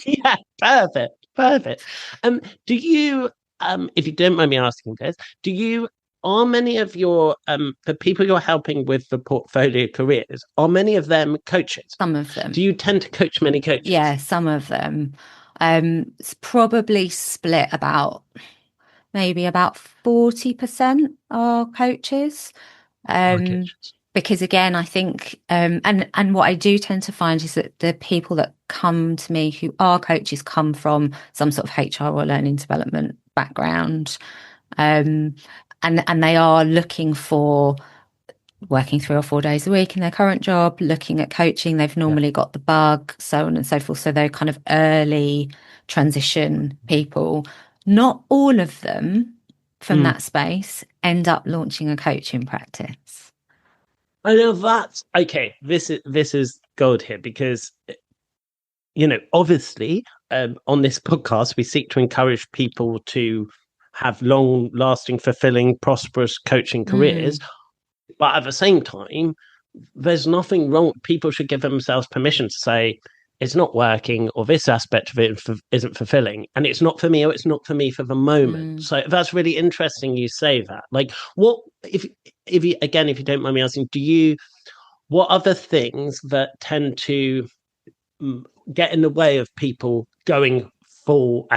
[SPEAKER 1] Yeah, perfect. Do you, if you don't mind me asking this, are many of your the people you're helping with the portfolio careers, are many of them coaches?
[SPEAKER 2] Some of them.
[SPEAKER 1] Do you tend to coach many coaches?
[SPEAKER 2] Yeah, some of them. It's probably split maybe about 40% are coaches. Because again, I think and what I do tend to find is that the people that come to me who are coaches come from some sort of HR or learning development background. And they are looking for working 3 or 4 days a week in their current job, looking at coaching. They've normally got the bug, so on and so forth. So they're kind of early transition people. Not all of them from that space end up launching a coaching practice.
[SPEAKER 1] I know that's okay. This is gold here because, obviously, on this podcast, we seek to encourage people to have long-lasting, fulfilling, prosperous coaching careers. But at the same time, there's nothing wrong. People should give themselves permission to say, it's not working, or this aspect of it isn't fulfilling, and it's not for me, or it's not for me for the moment. So that's really interesting you say that. Like, what, if you, again, if you don't mind me asking, what other things that tend to get in the way of people going full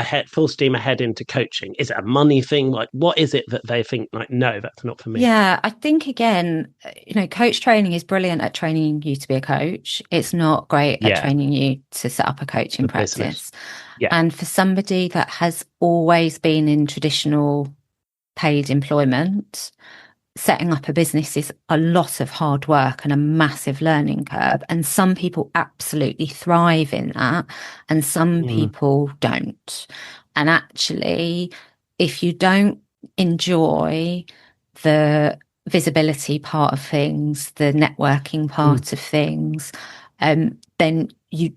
[SPEAKER 1] steam ahead into coaching? Is it a money thing? Like, what is it that they think, like, no, that's not for me?
[SPEAKER 2] Yeah, I think again, coach training is brilliant at training you to be a coach. It's not great at
[SPEAKER 1] Yeah,
[SPEAKER 2] training you to set up a coaching
[SPEAKER 1] the business.
[SPEAKER 2] practice.
[SPEAKER 1] Yeah.
[SPEAKER 2] And for somebody that has always been in traditional paid employment, setting up a business is a lot of hard work and a massive learning curve. And some people absolutely thrive in that, and some
[SPEAKER 1] Mm,
[SPEAKER 2] people don't. And actually, if you don't enjoy the visibility part of things, the networking
[SPEAKER 1] mm,
[SPEAKER 2] part of things, then you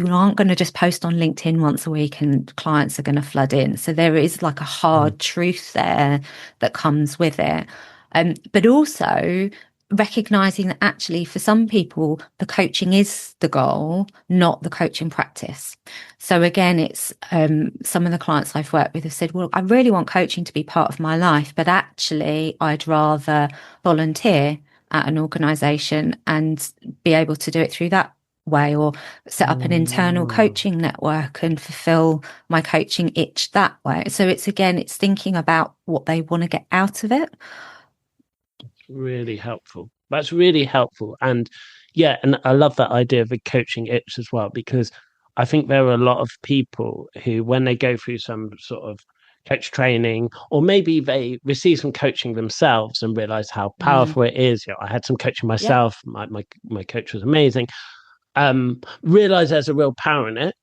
[SPEAKER 2] aren't going to just post on LinkedIn once a week and clients are going to flood in. So there is like a
[SPEAKER 1] mm,
[SPEAKER 2] hard truth there that comes with it. But also recognizing that actually for some people, the coaching is the goal, not the coaching practice. So again, it's some of the clients I've worked with have said, well, I really want coaching to be part of my life, but actually I'd rather volunteer at an organization and be able to do it through that way, or set up an internal
[SPEAKER 1] mm.
[SPEAKER 2] coaching network and fulfill my coaching itch that way. So it's thinking about what they want to get out of it.
[SPEAKER 1] Really helpful. That's really helpful. And yeah, and I love that idea of a coaching itch as well, because I think there are a lot of people who, when they go through some sort of coach training, or maybe they receive some coaching themselves and realize how
[SPEAKER 2] Mm,
[SPEAKER 1] powerful it is. I had some coaching
[SPEAKER 2] yeah.
[SPEAKER 1] myself. My coach was amazing. Realize there's a real power in it,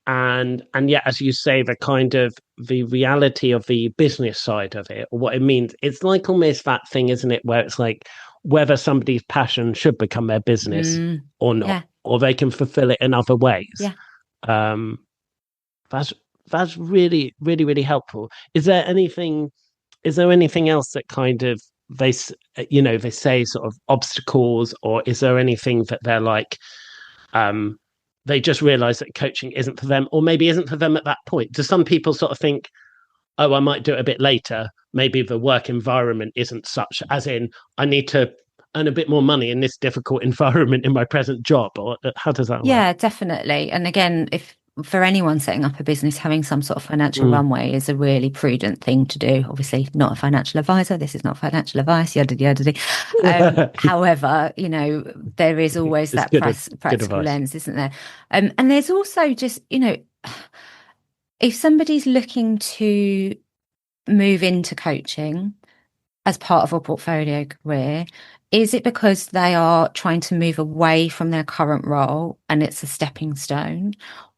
[SPEAKER 1] and yet, as you say, the reality of the business side of it, or what it means, it's like almost that thing, isn't it, where it's like whether somebody's passion should become their business
[SPEAKER 2] Mm,
[SPEAKER 1] or not,
[SPEAKER 2] yeah.
[SPEAKER 1] or they can fulfill it in other ways.
[SPEAKER 2] Yeah.
[SPEAKER 1] um that's that's really, really, really helpful. Is there anything else that kind of they say sort of obstacles, or is there anything that they're like, um, they just realize that coaching isn't for them, or maybe isn't for them at that point? Do some people sort of think, oh, I might do it a bit later? Maybe the work environment isn't such, as in, I need to earn a bit more money in this difficult environment in my present job, or how does that work?
[SPEAKER 2] Yeah, definitely. And again, if for anyone setting up a business, having some sort of financial
[SPEAKER 1] Mm.
[SPEAKER 2] runway is a really prudent thing to do. Obviously, not a financial advisor. This is not financial advice, yada, yada, yada. However, there is always
[SPEAKER 1] It's
[SPEAKER 2] that
[SPEAKER 1] good
[SPEAKER 2] practical
[SPEAKER 1] advice.
[SPEAKER 2] lens, isn't there? And there's also just, if somebody's looking to move into coaching as part of a portfolio career, is it because they are trying to move away from their current role and it's a stepping stone?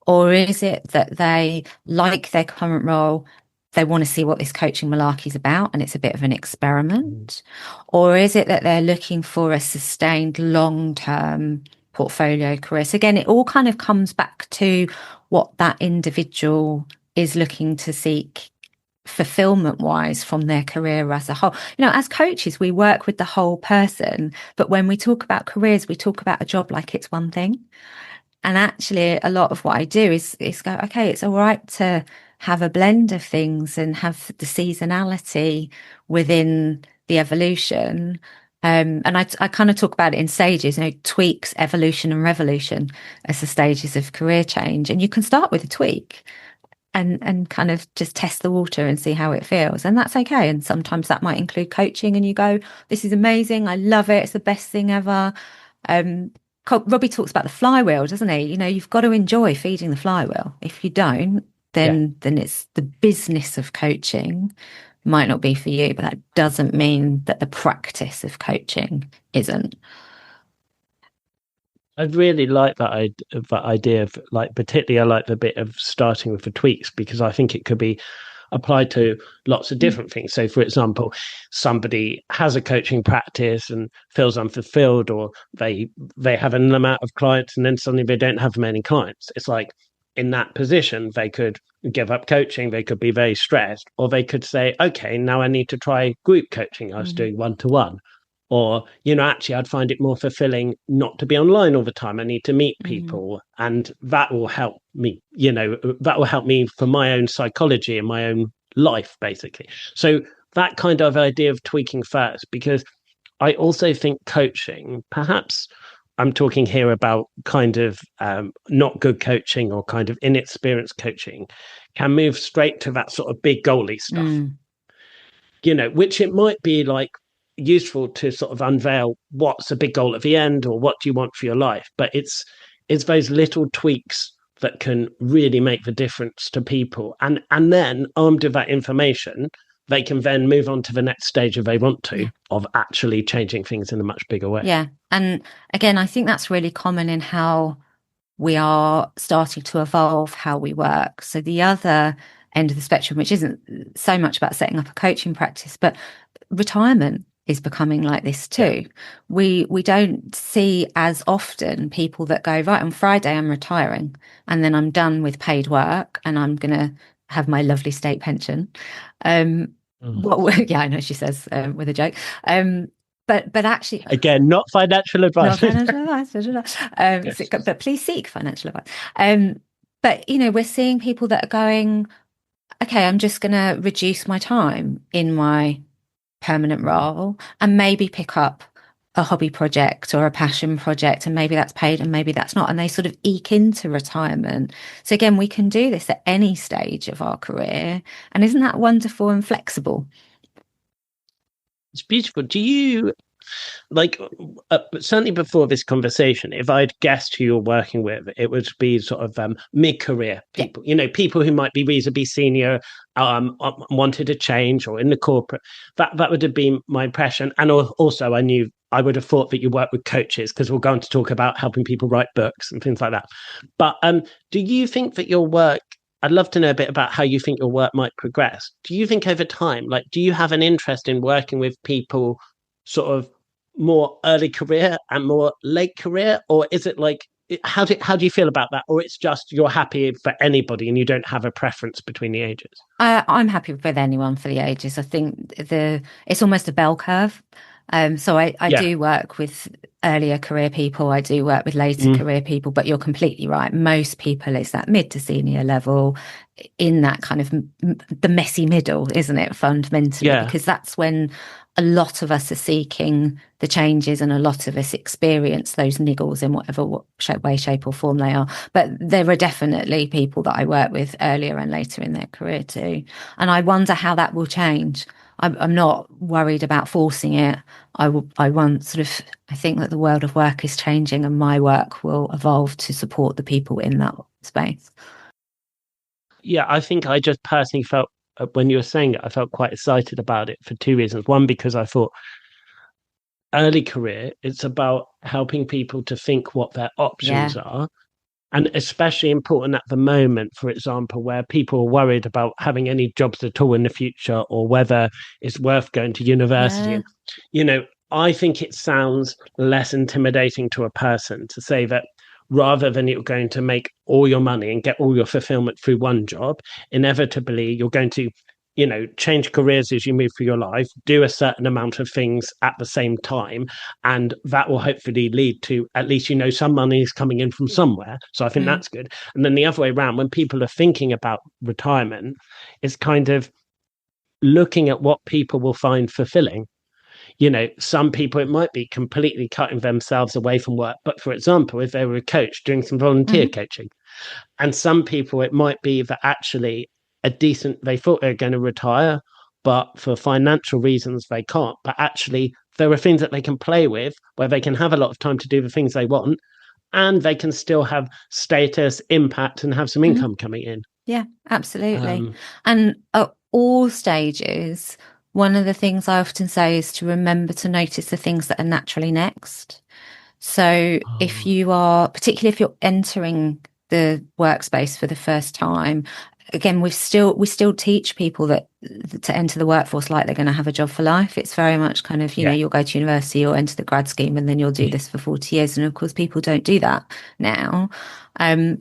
[SPEAKER 2] Or is it that they like their current role, they want to see what this coaching malarkey is about and it's a bit of an
[SPEAKER 1] Mm.
[SPEAKER 2] experiment? Or is it that they're looking for a sustained long-term portfolio career? So again, it all kind of comes back to what that individual is looking to seek fulfillment wise from their career as a whole. As coaches, we work with the whole person, but when we talk about careers, we talk about a job like it's one thing. And actually, a lot of what I do is go, okay, it's all right to have a blend of things and have the seasonality within the evolution. And I kind of talk about it in stages, tweaks, evolution, and revolution as the stages of career change. And you can start with a tweak and kind of just test the water and see how it feels. And that's okay. And sometimes that might include coaching and you go, this is amazing. I love it. It's the best thing ever. Um, Robbie talks about the flywheel, doesn't he? You've got to enjoy feeding the flywheel. If you don't,
[SPEAKER 1] Yeah.
[SPEAKER 2] then it's the business of coaching might not be for you, but that doesn't mean that the practice of coaching isn't.
[SPEAKER 1] I really like that idea of, like, particularly I like the bit of starting with the tweaks, because I think it could be applied to lots of
[SPEAKER 2] Mm,
[SPEAKER 1] different things. So, for example, somebody has a coaching practice and feels unfulfilled, or they have an amount of clients and then suddenly they don't have many clients. It's like, in that position, they could give up coaching, they could be very stressed, or they could say, okay, now I need to try group coaching. I was
[SPEAKER 2] mm,
[SPEAKER 1] doing one to one. Or, actually, I'd find it more fulfilling not to be online all the time. I need to meet
[SPEAKER 2] mm,
[SPEAKER 1] people, and that will help me, that will help me for my own psychology and my own life, basically. So, that kind of idea of tweaking first, because I also think coaching, perhaps I'm talking here about kind of not good coaching or kind of inexperienced coaching, can move straight to that sort of big goalie stuff, which it might be like useful to sort of unveil what's a big goal at the end or what do you want for your life. But it's those little tweaks that can really make the difference to people. And then armed with that information, they can then move on to the next stage if they want to, of actually changing things in a much bigger way.
[SPEAKER 2] Yeah. And again, I think that's really common in how we are starting to evolve how we work. So the other end of the spectrum, which isn't so much about setting up a coaching practice, but retirement is becoming like this too. We don't see as often people that go, right, on Friday I'm retiring and then I'm done with paid work and I'm going to have my lovely state pension. Yeah, I know, she says with a joke. But actually,
[SPEAKER 1] again, not financial advice.
[SPEAKER 2] Not financial advice. But please seek financial advice. But we're seeing people that are going, okay, I'm just going to reduce my time in my permanent role and maybe pick up a hobby project or a passion project, and maybe that's paid and maybe that's not, and they sort of eke into retirement. So again, we can do this at any stage of our career, and isn't that wonderful and flexible?
[SPEAKER 1] It's beautiful. Do you certainly before this conversation, if I'd guessed who you're working with, it would be sort of mid-career people, people who might be reasonably senior, wanted a change or in the corporate. That would have been my impression. And also I would have thought that you work with coaches, because we're going to talk about helping people write books and things like that. But do you think that your work, I'd love to know a bit about how you think your work might progress. Do you think over time, do you have an interest in working with people sort of more early career and more late career, or is it how do you feel about that, or it's just you're happy for anybody and you don't have a preference between the ages?
[SPEAKER 2] I'm happy with anyone for the ages. I think it's almost a bell curve. So I do work with earlier career people. I do work with later career people, but you're completely right. Most people, it's that mid to senior level, in that kind of the messy middle, isn't it? Fundamentally, because that's when a lot of us are seeking the changes, and a lot of us experience those niggles in whatever way, shape, or form they are. But there are definitely people that I work with earlier and later in their career too, and I wonder how that will change. I'm not worried about forcing it. I think that the world of work is changing, and my work will evolve to support the people in that space.
[SPEAKER 1] Yeah, I think I just personally felt, when you were saying it, I felt quite excited about it for two reasons. One, because I thought early career, it's about helping people to think what their options are. And especially important at the moment, for example, where people are worried about having any jobs at all in the future, or whether it's worth going to university. And, I think it sounds less intimidating to a person to say that rather than you're going to make all your money and get all your fulfillment through one job, inevitably you're going to change careers as you move through your life, do a certain amount of things at the same time, and that will hopefully lead to at least some money is coming in from somewhere. So I think that's good. And then the other way around, when people are thinking about retirement, it's kind of looking at what people will find fulfilling. Some people, it might be completely cutting themselves away from work, but for example, if they were a coach, doing some volunteer coaching. And some people, it might be that actually they thought they were going to retire, but for financial reasons they can't. But actually there are things that they can play with where they can have a lot of time to do the things they want, and they can still have status, impact, and have some income coming in.
[SPEAKER 2] Yeah, absolutely. And at all stages, one of the things I often say is to remember to notice the things that are naturally next. So if you are, particularly if you're entering the workspace for the first time, again, we still teach people that to enter the workforce like they're going to have a job for life. It's very much kind of, you'll go to university or enter the grad scheme and then you'll do this for 40 years. And of course, people don't do that now.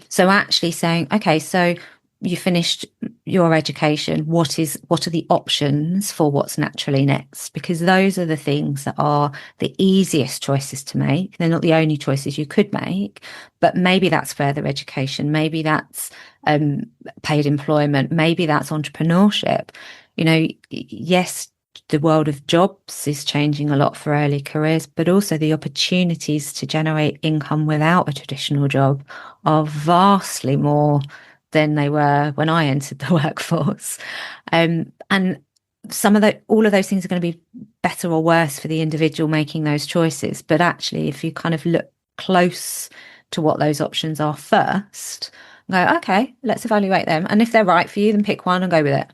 [SPEAKER 2] So actually saying, okay, so you finished your education, what are the options for what's naturally next? Because those are the things that are the easiest choices to make. They're not the only choices you could make, but maybe that's further education, maybe that's paid employment, maybe that's entrepreneurship. Yes, the world of jobs is changing a lot for early careers, but also the opportunities to generate income without a traditional job are vastly more than they were when I entered the workforce. And all of those things are going to be better or worse for the individual making those choices. But actually, if you kind of look close to what those options are first, go, okay, let's evaluate them. And if they're right for you, then pick one and go with it.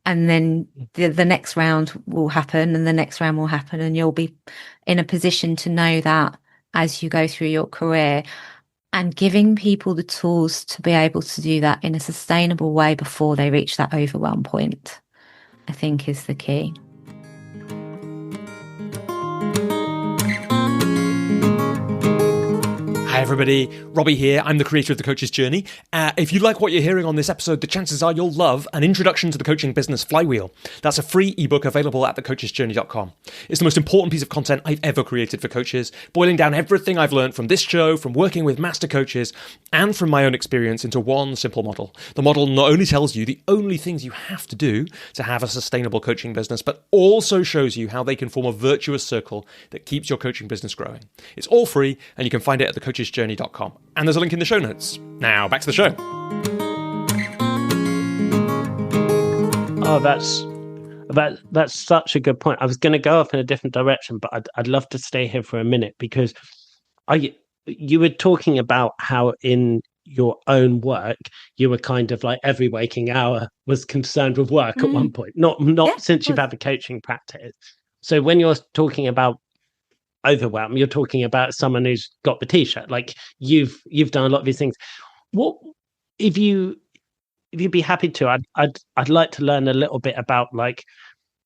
[SPEAKER 2] And then the next round will happen, and the next round will happen, and you'll be in a position to know that as you go through your career, and giving people the tools to be able to do that in a sustainable way before they reach that overwhelm point, I think is the key.
[SPEAKER 3] Hi everybody, Robbie here. I'm the creator of The Coach's Journey. If you like what you're hearing on this episode, the chances are you'll love An Introduction to the Coaching Business Flywheel. That's a free ebook available at thecoachesjourney.com. It's the most important piece of content I've ever created for coaches, boiling down everything I've learned from this show, from working with master coaches, and from my own experience into one simple model. The model not only tells you the only things you have to do to have a sustainable coaching business, but also shows you how they can form a virtuous circle that keeps your coaching business growing. It's all free, and you can find it at thecoachesjourney.com. And there's a link in the show notes. Now, back to the show.
[SPEAKER 1] Oh, that's such a good point. I was going to go off in a different direction, but I'd love to stay here for a minute, because you were talking about how in your own work you were kind of like every waking hour was concerned with work at one point. Not since you've had the coaching practice. So when you're talking about overwhelm, you're talking about someone who's got the t-shirt, like you've done a lot of these things. What if you'd be happy to, I'd like to learn a little bit about like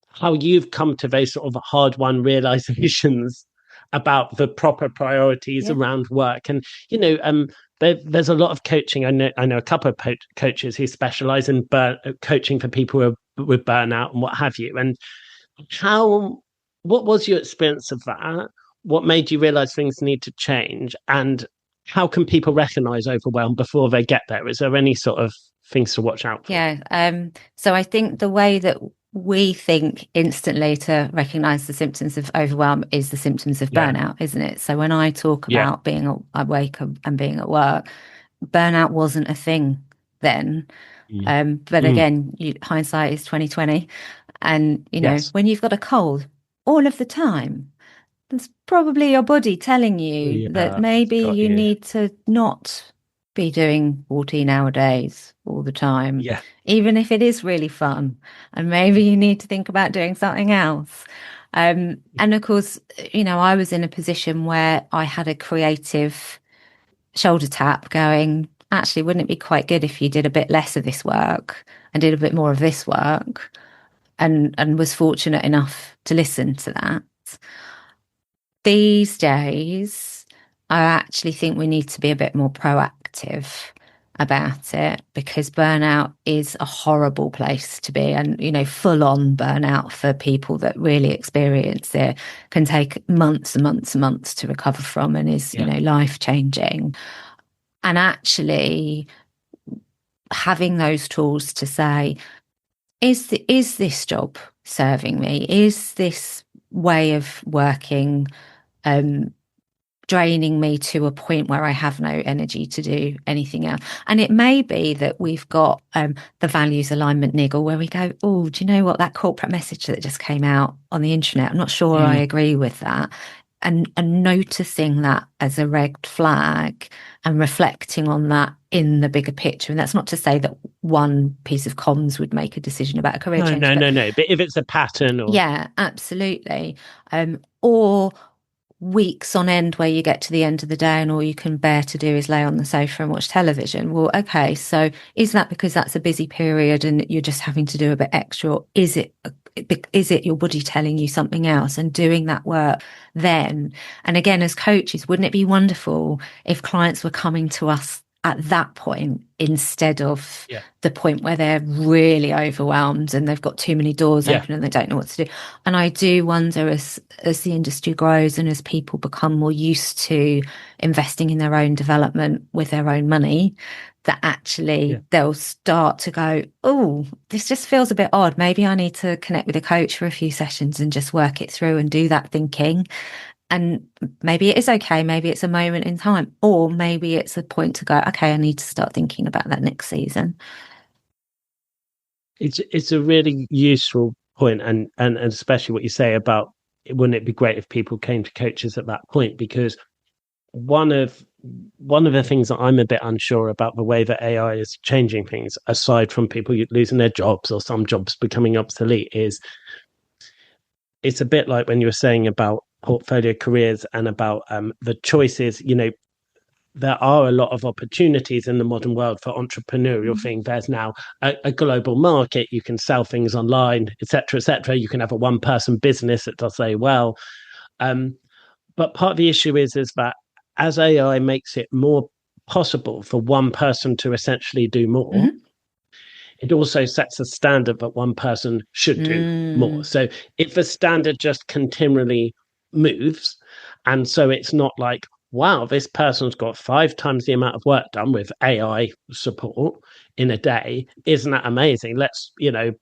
[SPEAKER 1] how you've come to those sort of hard-won realizations about the proper priorities around work. And there's a lot of coaching. I know a couple of coaches who specialize in coaching for people who are with burnout and what have you. And what was your experience of that? What made you realize things need to change? And how can people recognize overwhelm before they get there? Is there any sort of things to watch out for?
[SPEAKER 2] Yeah. So I think the way that we think instantly to recognize the symptoms of overwhelm is the symptoms of burnout, isn't it? So when I talk about being awake and being at work, burnout wasn't a thing then. But again, hindsight is 2020. And, when you've got a cold all of the time, it's probably your body telling you that maybe you need to not be doing 14-hour days all the time, even if it is really fun. And maybe you need to think about doing something else. And of course, I was in a position where I had a creative shoulder tap going, actually, wouldn't it be quite good if you did a bit less of this work and did a bit more of this work? And was fortunate enough to listen to that. These days, I actually think we need to be a bit more proactive about it, because burnout is a horrible place to be. And, full on burnout for people that really experience it can take months and months and months to recover from, and is, life changing. And actually having those tools to say, is this job serving me? Is this way of working draining me to a point where I have no energy to do anything else? And it may be that we've got the values alignment niggle where we go, oh, do you know what, that corporate message that just came out on the internet, I'm not sure I agree with that. And noticing that as a red flag and reflecting on that in the bigger picture. And that's not to say that one piece of comms would make a decision about a career change.
[SPEAKER 1] No. But if it's a pattern,
[SPEAKER 2] yeah, absolutely. Or weeks on end where you get to the end of the day and all you can bear to do is lay on the sofa and watch television. Well, okay, so is that because that's a busy period and you're just having to do a bit extra? Or is it your body telling you something else and doing that work then? And again, as coaches, wouldn't it be wonderful if clients were coming to us at that point instead of
[SPEAKER 1] Yeah.
[SPEAKER 2] the point where they're really overwhelmed and they've got too many doors
[SPEAKER 1] Yeah.
[SPEAKER 2] open and they don't know what to do. And I do wonder, as the industry grows and as people become more used to investing in their own development with their own money, that actually they'll start to go, oh, this just feels a bit odd. Maybe I need to connect with a coach for a few sessions and just work it through and do that thinking. And maybe it is okay. Maybe it's a moment in time, or maybe it's a point to go, okay, I need to start thinking about that next season.
[SPEAKER 1] It's a really useful point, and especially what you say about, wouldn't it be great if people came to coaches at that point? Because one of the things that I'm a bit unsure about the way that AI is changing things, aside from people losing their jobs or some jobs becoming obsolete, is it's a bit like when you were saying about portfolio careers and about the choices. There are a lot of opportunities in the modern world for entrepreneurial things. There's now a global market. You can sell things online, etc., etc. You can have a one-person business that does very well. But part of the issue is that as AI makes it more possible for one person to essentially do more, it also sets a standard that one person should do more. So if the standard just continually moves, and so it's not like, wow, this person's got 5 times the amount of work done with AI support in a day. Isn't that amazing? Let's,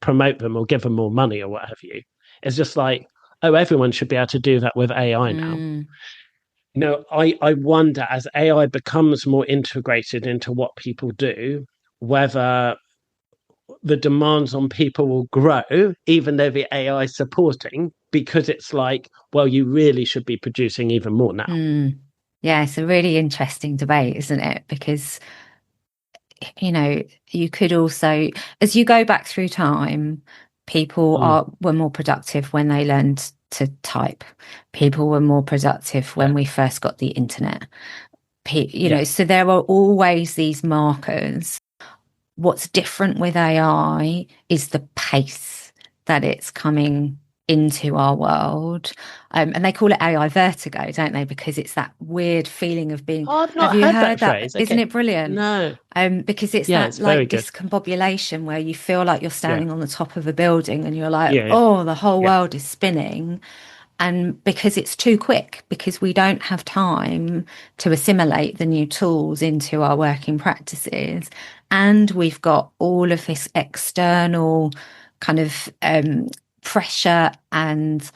[SPEAKER 1] promote them or give them more money or what have you. It's just like, oh, everyone should be able to do that with AI now. I wonder, as AI becomes more integrated into what people do, whether the demands on people will grow, even though the AI is supporting, because it's like, well, you really should be producing even more now.
[SPEAKER 2] Yeah, it's a really interesting debate, isn't it? Because, you could also, as you go back through time, people were more productive when they learned to type. People were more productive when we first got the internet. So there are always these markers. What's different with AI is the pace that it's coming into our world. And they call it AI vertigo, don't they? Because it's that weird feeling of being.
[SPEAKER 1] I've not
[SPEAKER 2] have you
[SPEAKER 1] heard that phrase. Okay.
[SPEAKER 2] Isn't it brilliant?
[SPEAKER 1] No.
[SPEAKER 2] Because it's
[SPEAKER 1] it's
[SPEAKER 2] like discombobulation where you feel like you're standing on the top of a building and you're like, the whole world is spinning. And because it's too quick, because we don't have time to assimilate the new tools into our working practices. And we've got all of this external kind of pressure and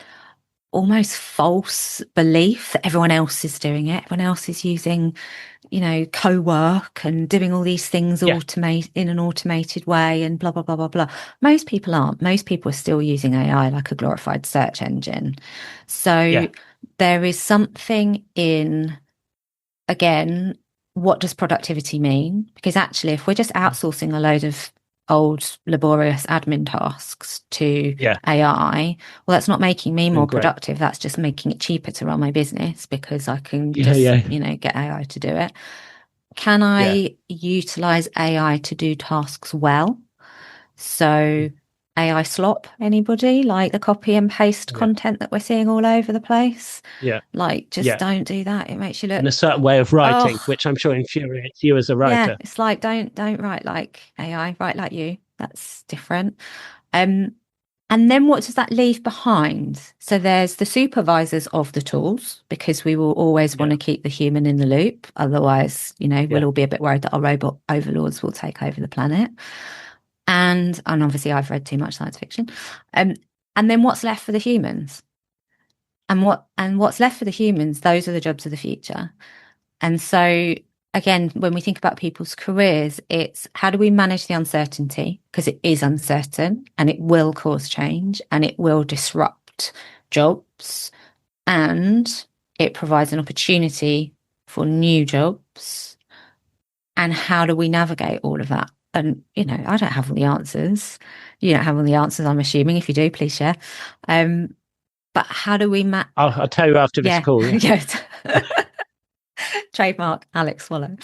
[SPEAKER 2] almost false belief that everyone else is doing it. Everyone else is using, co-work and doing all these things in an automated way and blah, blah, blah, blah, blah. Most people aren't. Most people are still using AI like a glorified search engine. So there is something in, again, what does productivity mean? Because actually, if we're just outsourcing a load of old laborious admin tasks to AI, well, that's not making me more productive. That's just making it cheaper to run my business because I can just, get AI to do it. Can I utilize AI to do tasks well? So AI slop, anybody? Like the copy and paste content that we're seeing all over the place? Don't do that. It makes you look...
[SPEAKER 1] in a certain way of writing, which I'm sure infuriates you as a writer.
[SPEAKER 2] Yeah, it's like, don't write like AI, write like you. That's different. And then what does that leave behind? So there's the supervisors of the tools, because we will always want to keep the human in the loop. Otherwise, we'll all be a bit worried that our robot overlords will take over the planet. And obviously I've read too much science fiction. And then what's left for the humans? And what's left for the humans, those are the jobs of the future. And so, again, when we think about people's careers, it's how do we manage the uncertainty? Because it is uncertain and it will cause change and it will disrupt jobs, and it provides an opportunity for new jobs. And how do we navigate all of that? And, I don't have all the answers. You don't have all the answers, I'm assuming. If you do, please share. But how do we
[SPEAKER 1] I'll tell you after this call.
[SPEAKER 2] Yes. Trademark Alex Swallow.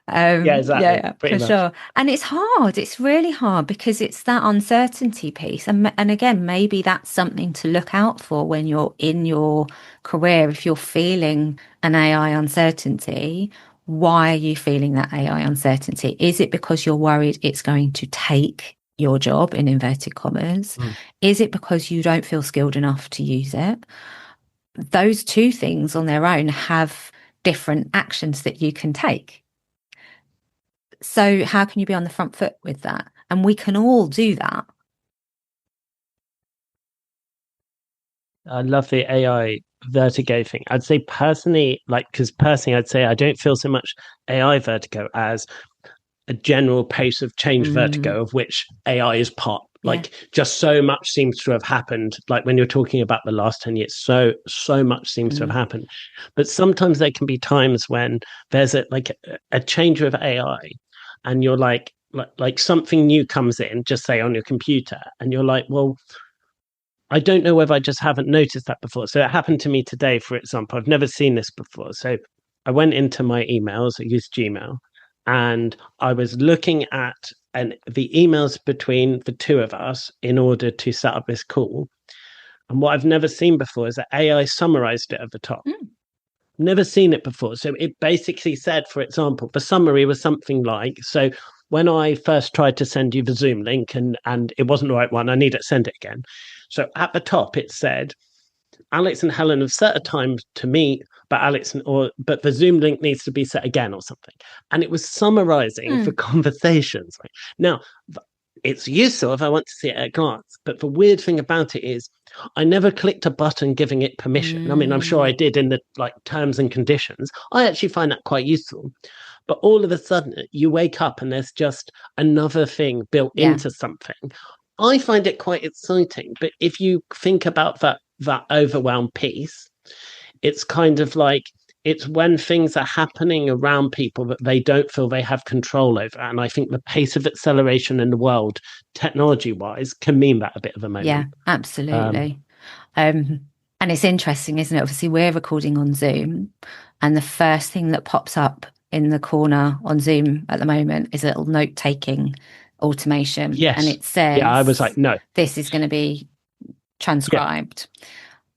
[SPEAKER 1] Exactly.
[SPEAKER 2] For sure. And it's hard. It's really hard because it's that uncertainty piece. And again, maybe that's something to look out for when you're in your career. If you're feeling an AI uncertainty, Why are you feeling that AI uncertainty? Is it because you're worried it's going to take your job, in inverted commas? Is it because you don't feel skilled enough to use it? Those two things on their own have different actions that you can take. So how can you be on the front foot with that? And we can all do that.
[SPEAKER 1] I love the AI vertigo thing. I'd say personally, I'd say I don't feel so much AI vertigo as a general pace of change vertigo, of which AI is part. Like, just so much seems to have happened. Like when you're talking about the last 10 years, so much seems to have happened. But sometimes there can be times when there's a change with AI, and you're like something new comes in, just say on your computer, and you're like, well, I don't know whether I just haven't noticed that before. So it happened to me today, for example. I've never seen this before. So I went into my emails, I used Gmail, and I was looking at the emails between the two of us in order to set up this call. And what I've never seen before is that AI summarized it at the top. Never seen it before. So it basically said, for example, the summary was something like, so when I first tried to send you the Zoom link and it wasn't the right one, I need to send it again. So at the top, it said, Alex and Helen have set a time to meet, but but the Zoom link needs to be set again or something. And it was summarizing the conversations. Right? Now, it's useful if I want to see it at a glance. But the weird thing about it is I never clicked a button giving it permission. I mean, I'm sure I did in the terms and conditions. I actually find that quite useful. But all of a sudden, you wake up and there's just another thing built into something. I find it quite exciting. But if you think about that overwhelm piece, it's kind of like it's when things are happening around people that they don't feel they have control over. And I think the pace of acceleration in the world, technology-wise, can mean that a bit of a moment.
[SPEAKER 2] Yeah, absolutely. And it's interesting, isn't it? Obviously, we're recording on Zoom, and the first thing that pops up in the corner on Zoom at the moment is a little note-taking automation.
[SPEAKER 1] Yes.
[SPEAKER 2] And it says,
[SPEAKER 1] I was like, no,
[SPEAKER 2] this is going to be transcribed. Yeah.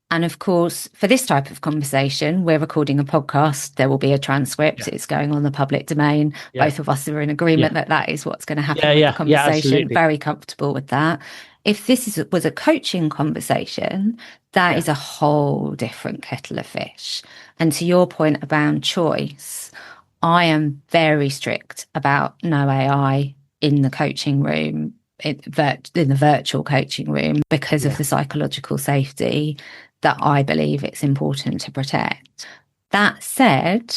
[SPEAKER 2] And of course, for this type of conversation, we're recording a podcast. There will be a transcript. It's going on the public domain. Both of us are in agreement that is what's going to happen with the conversation. Very comfortable with that. If this was a coaching conversation, that is a whole different kettle of fish. And to your point about choice, I am very strict about no AI in the coaching room, in the virtual coaching room, because of the psychological safety that I believe it's important to protect. That said,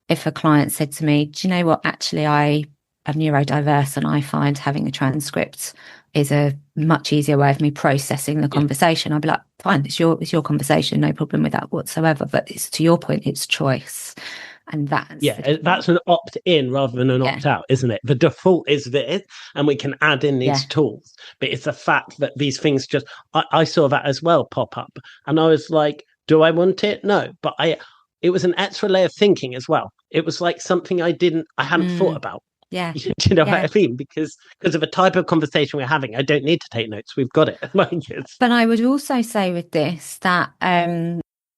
[SPEAKER 2] if a client said to me, do you know what, actually I am neurodiverse and I find having a transcript is a much easier way of me processing the conversation, I'd be like, fine, it's your conversation, no problem with that whatsoever. But it's, to your point, it's choice. And that's an opt-in rather than an opt-out, isn't it? The default is this, and we can add in these tools. But it's the fact that these things just, I saw that as well pop up. And I was like, do I want it? No. But it was an extra layer of thinking as well. It was like something I hadn't thought about. Yeah.
[SPEAKER 1] Do you know what I mean? Because of the type of conversation we're having, I don't need to take notes. We've got it.
[SPEAKER 2] But I would also say with this that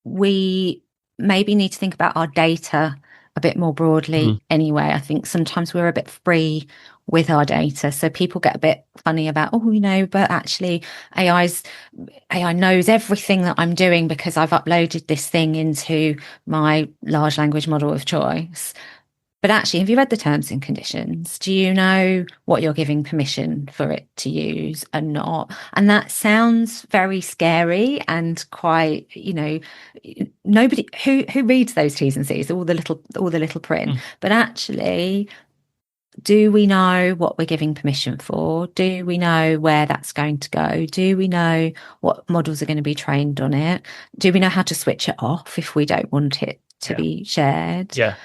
[SPEAKER 2] we maybe need to think about our data a bit more broadly anyway. I think sometimes we're a bit free with our data. So people get a bit funny about, but actually AI knows everything that I'm doing because I've uploaded this thing into my large language model of choice. But actually, have you read the terms and conditions? Do you know what you're giving permission for it to use and not? And that sounds very scary and quite, nobody who reads those T's and C's, all the little print. But actually, do we know what we're giving permission for? Do we know where that's going to go? Do we know what models are going to be trained on it? Do we know how to switch it off if we don't want it to be shared?
[SPEAKER 1] Yeah.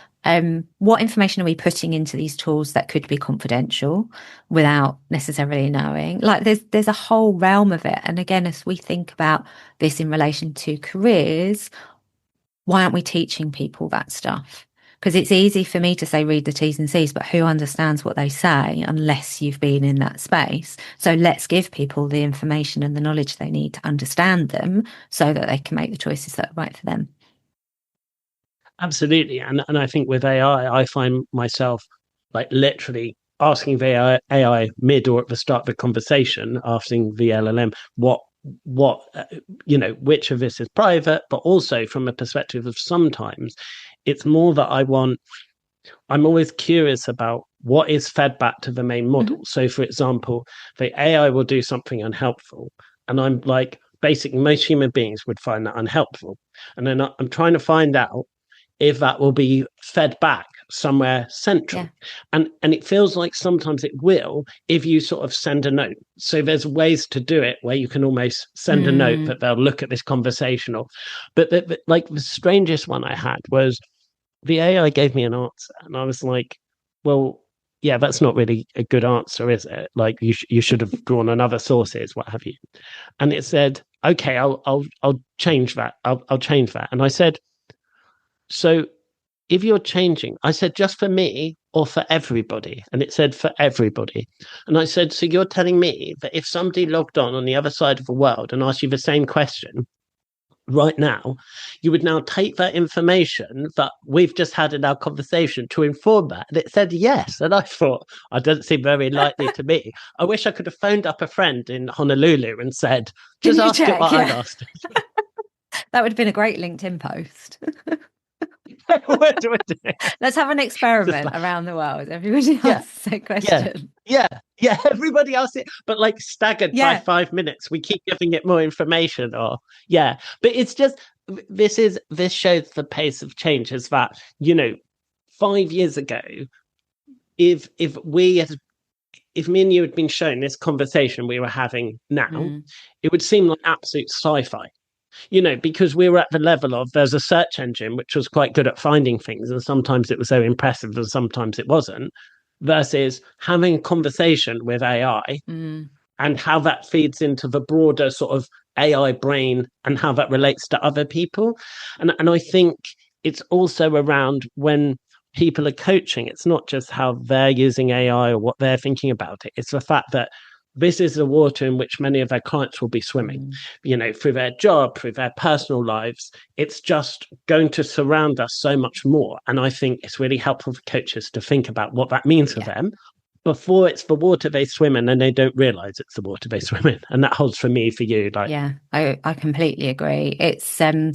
[SPEAKER 2] What information are we putting into these tools that could be confidential without necessarily knowing? Like there's a whole realm of it. And again, as we think about this in relation to careers, why aren't we teaching people that stuff? Because it's easy for me to say, read the T's and C's, but who understands what they say unless you've been in that space? So let's give people the information and the knowledge they need to understand them so that they can make the choices that are right for them.
[SPEAKER 1] Absolutely. And I think with AI, I find myself like literally asking the AI mid or at the start of the conversation, asking the LLM what which of this is private, but also from a perspective of sometimes it's more that I'm always curious about what is fed back to the main model. So, for example, the AI will do something unhelpful, and I'm like, basically, most human beings would find that unhelpful. And then I'm trying to find out if that will be fed back somewhere central.
[SPEAKER 2] Yeah.
[SPEAKER 1] And it feels like sometimes it will if you sort of send a note. So there's ways to do it where you can almost send a note that they'll look at this conversation or but like the strangest one I had was the AI gave me an answer and I was like, well, yeah, that's not really a good answer, is it? Like you should have drawn on other sources, what have you. And it said, okay, I'll change that. I'll change that. And I said, so if you're changing, I said, just for me or for everybody? And it said, for everybody. And I said, so you're telling me that if somebody logged on the other side of the world and asked you the same question right now, you would now take that information that we've just had in our conversation to inform that? And it said yes. And I thought, I don't seem very likely to me. I wish I could have phoned up a friend in Honolulu and said, just ask it what I'd asked.
[SPEAKER 2] That would have been a great LinkedIn post.
[SPEAKER 1] Let's
[SPEAKER 2] Let's have an experiment around the world. Everybody asks a question.
[SPEAKER 1] Yeah. Everybody else, but like staggered by 5 minutes, we keep giving it more information. But it's just this shows the pace of change. Is that 5 years ago, if me and you had been shown this conversation we were having now, it would seem like absolute sci-fi. Because we were at the level of there's a search engine which was quite good at finding things, and sometimes it was so impressive and sometimes it wasn't, versus having a conversation with AI and how that feeds into the broader sort of AI brain and how that relates to other people. And I think it's also around when people are coaching, it's not just how they're using AI or what they're thinking about it. It's the fact that this is the water in which many of their clients will be swimming, through their job, through their personal lives. It's just going to surround us so much more. And I think it's really helpful for coaches to think about what that means for them before it's the water they swim in and they don't realize it's the water they swim in. And that holds for me, for you.
[SPEAKER 2] I completely agree. It's a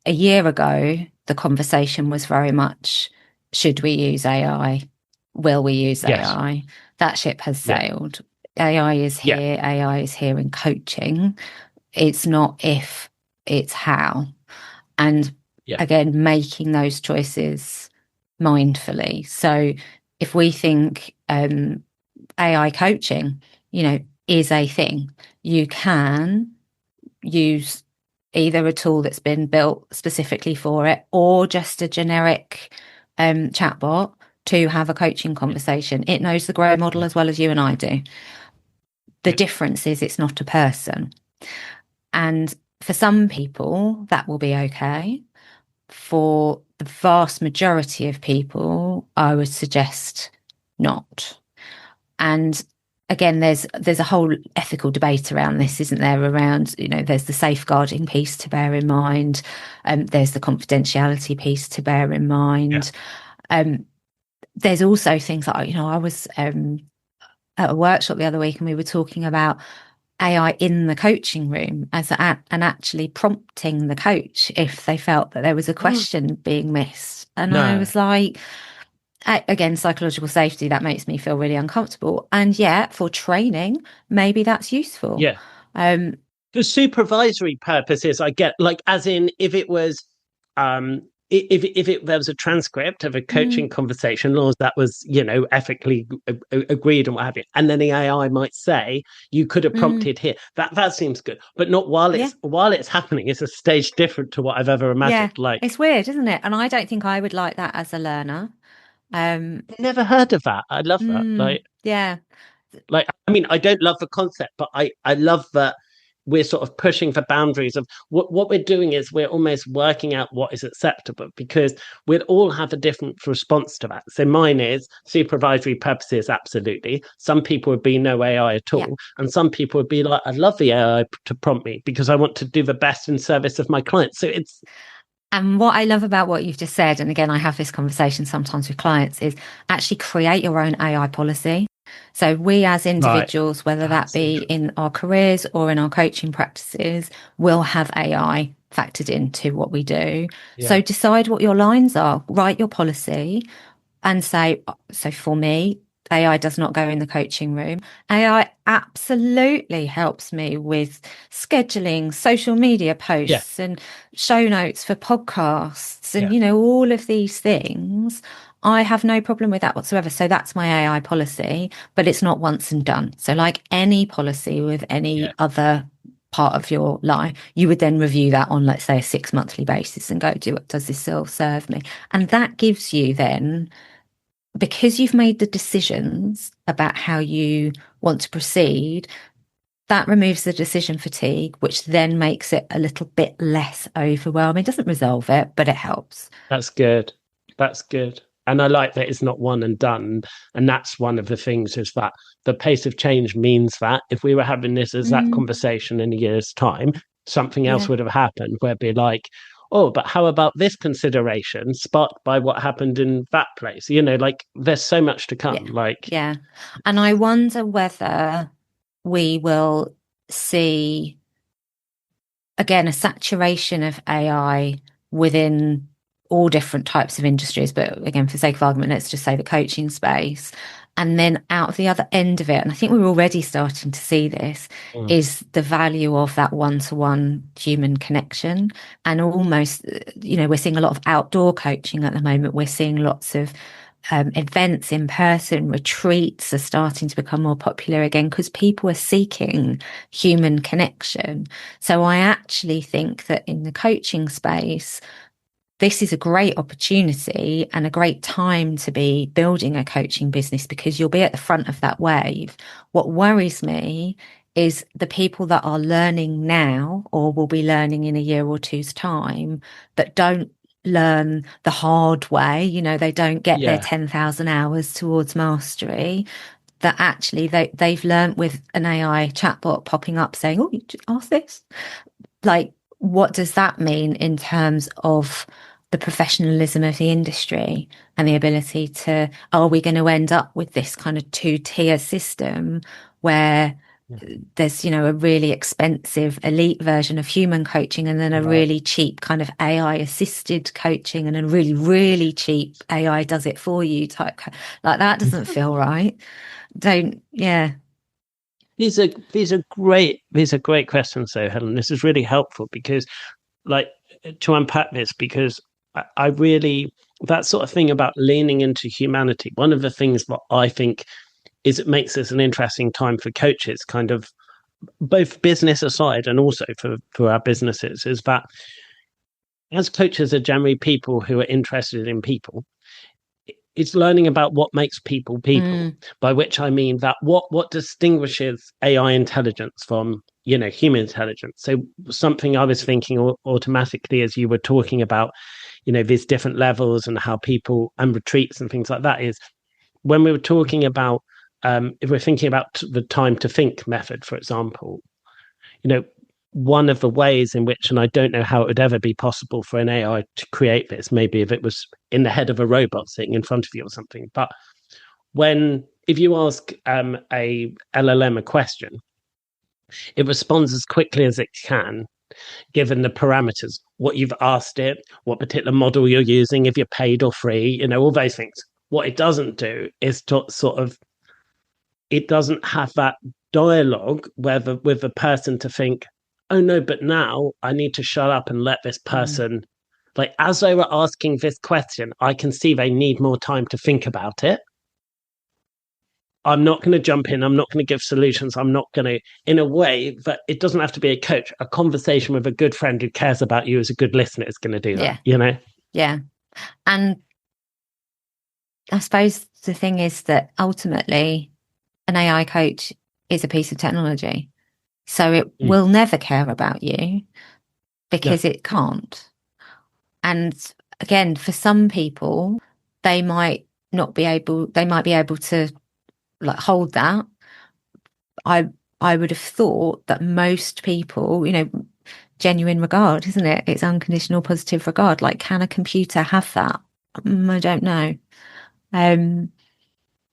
[SPEAKER 2] year ago, the conversation was very much, should we use AI? Will we use AI? That ship has sailed. AI is here. AI is here in coaching. It's not if, it's how. And again, making those choices mindfully. So if we think AI coaching, is a thing, you can use either a tool that's been built specifically for it or just a generic chatbot to have a coaching conversation. It knows the GROW model as well as you and I do. The difference is it's not a person. And for some people, that will be okay. For the vast majority of people, I would suggest not. And again, there's a whole ethical debate around this, isn't there? Around, there's the safeguarding piece to bear in mind. There's the confidentiality piece to bear in mind. There's also things like, I was at a workshop the other week and we were talking about AI in the coaching room and actually prompting the coach if they felt that there was a question being missed. And I was like, again, psychological safety, that makes me feel really uncomfortable. And for training, maybe that's useful.
[SPEAKER 1] For supervisory purposes, I get, like, as in if it was if there was a transcript of a coaching conversation, as long as that was, ethically agreed and what have you, and then the AI might say, you could have prompted here. That seems good, but not while it's happening. It's a stage different to what I've ever imagined. Like,
[SPEAKER 2] it's weird, isn't it? And I don't think I would like that as a learner.
[SPEAKER 1] Never heard of that. I love that. I don't love the concept, but I love that we're sort of pushing the boundaries of what we're doing is we're almost working out what is acceptable, because we'd all have a different response to that. So mine is supervisory purposes, absolutely. Some people would be no AI at all. And some people would be like, I'd love the AI to prompt me because I want to do the best in service of my clients. So it's
[SPEAKER 2] And what I love about what you've just said, and again, I have this conversation sometimes with clients, is actually create your own AI policy. So we as individuals, whether that be in our careers or in our coaching practices, will have AI factored into what we do.
[SPEAKER 1] Yeah.
[SPEAKER 2] So decide what your lines are, write your policy and say, so for me, AI does not go in the coaching room. AI absolutely helps me with scheduling social media posts and show notes for podcasts and, all of these things. I have no problem with that whatsoever. So that's my AI policy, but it's not once and done. So like any policy with any other part of your life, you would then review that on, let's say, a 6 monthly basis and go, does this still serve me? And that gives you then, because you've made the decisions about how you want to proceed, that removes the decision fatigue, which then makes it a little bit less overwhelming. It doesn't resolve it, but it helps.
[SPEAKER 1] That's good. That's good. And I like that it's not one and done. And that's one of the things, is that the pace of change means that if we were having this exact conversation in a year's time, something else would have happened where it'd be like, oh, but how about this consideration sparked by what happened in that place? Like there's so much to come.
[SPEAKER 2] And I wonder whether we will see, again, a saturation of AI within all different types of industries. But again, for sake of argument, let's just say the coaching space. And then out of the other end of it, and I think we're already starting to see this, is the value of that one-to-one human connection. And almost, we're seeing a lot of outdoor coaching at the moment. We're seeing lots of events in person, retreats are starting to become more popular again because people are seeking human connection. So I actually think that in the coaching space, this is a great opportunity and a great time to be building a coaching business because you'll be at the front of that wave. What worries me is the people that are learning now or will be learning in a year or two's time that don't learn the hard way. They don't get their 10,000 hours towards mastery, that actually they've learned with an AI chatbot popping up saying, oh, you ask this. Like, what does that mean in terms of the professionalism of the industry and the ability to, are we going to end up with this kind of two-tier system where there's, a really expensive elite version of human coaching and then a really cheap kind of AI assisted coaching and a really, really cheap AI does it for you type, like that doesn't feel right.
[SPEAKER 1] These are great questions though, Helen. This is really helpful because to unpack this, because I really, that sort of thing about leaning into humanity, one of the things that I think is it makes this an interesting time for coaches, kind of both business aside and also for our businesses, is that as coaches are generally people who are interested in people, it's learning about what makes people, by which I mean that what distinguishes AI intelligence from, human intelligence. So something I was thinking automatically as you were talking about, these different levels and how people and retreats and things like that, is when we were talking about, if we're thinking about the time to think method, for example, one of the ways in which, and I don't know how it would ever be possible for an AI to create this, maybe if it was in the head of a robot sitting in front of you or something, but if you ask a LLM a question, it responds as quickly as it can, given the parameters, what you've asked it, what particular model you're using, if you're paid or free, all those things. What it doesn't do is to sort of, it doesn't have that dialogue with the person to think, oh no, but now I need to shut up and let this person, like as they were asking this question, I can see they need more time to think about it. I'm not going to jump in. I'm not going to give solutions. I'm not going to, in a way that it doesn't have to be a coach. A conversation with a good friend who cares about you as a good listener is going to do that,
[SPEAKER 2] Yeah. And I suppose the thing is that ultimately an AI coach is a piece of technology. So it will never care about you because it can't. And again, for some people, they might be able to like hold that. I would have thought that most people, genuine regard, isn't it? It's unconditional positive regard. Like, can a computer have that? I don't know.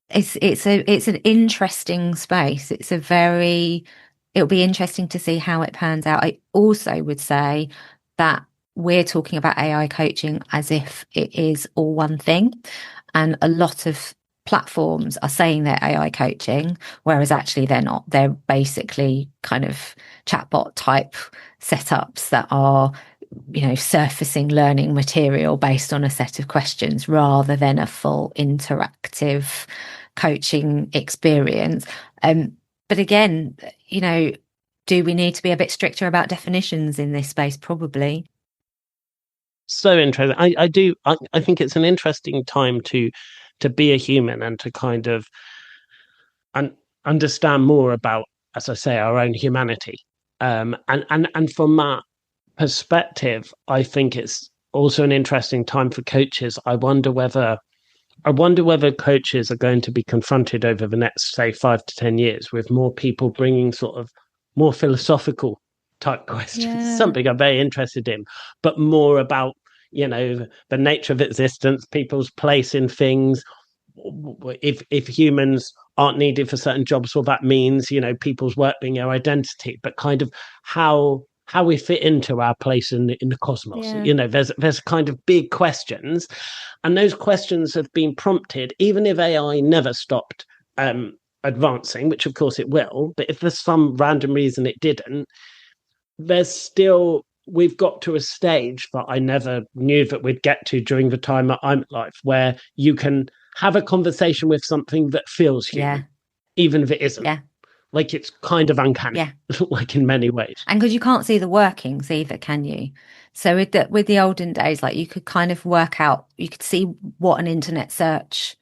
[SPEAKER 2] It's an interesting space. It'll be interesting to see how it pans out. I also would say that we're talking about AI coaching as if it is all one thing. And a lot of platforms are saying they're AI coaching, whereas actually they're not. They're basically kind of chatbot type setups that are, surfacing learning material based on a set of questions rather than a full interactive coaching experience. But again, do we need to be a bit stricter about definitions in this space? Probably.
[SPEAKER 1] So interesting. I do. I think it's an interesting time to be a human and to kind of understand more about, as I say, our own humanity. And from that perspective, I think it's also an interesting time for coaches. I wonder whether coaches are going to be confronted over the next, say, 5 to 10 years with more people bringing sort of more philosophical type questions, something I'm very interested in, but more about, the nature of existence, people's place in things. If humans aren't needed for certain jobs, well, that means, people's work being our identity, but kind of how we fit into our place in the cosmos. There's kind of big questions, and those questions have been prompted, even if AI never stopped advancing, which of course it will, but if there's some random reason it didn't, we've got to a stage that I never knew that we'd get to during the time that I'm alive, where you can have a conversation with something that feels human, even if it isn't. Like, it's kind of uncanny, like in many ways.
[SPEAKER 2] And because you can't see the workings either, can you? So with the olden days, like, you could kind of work out, you could see what an internet search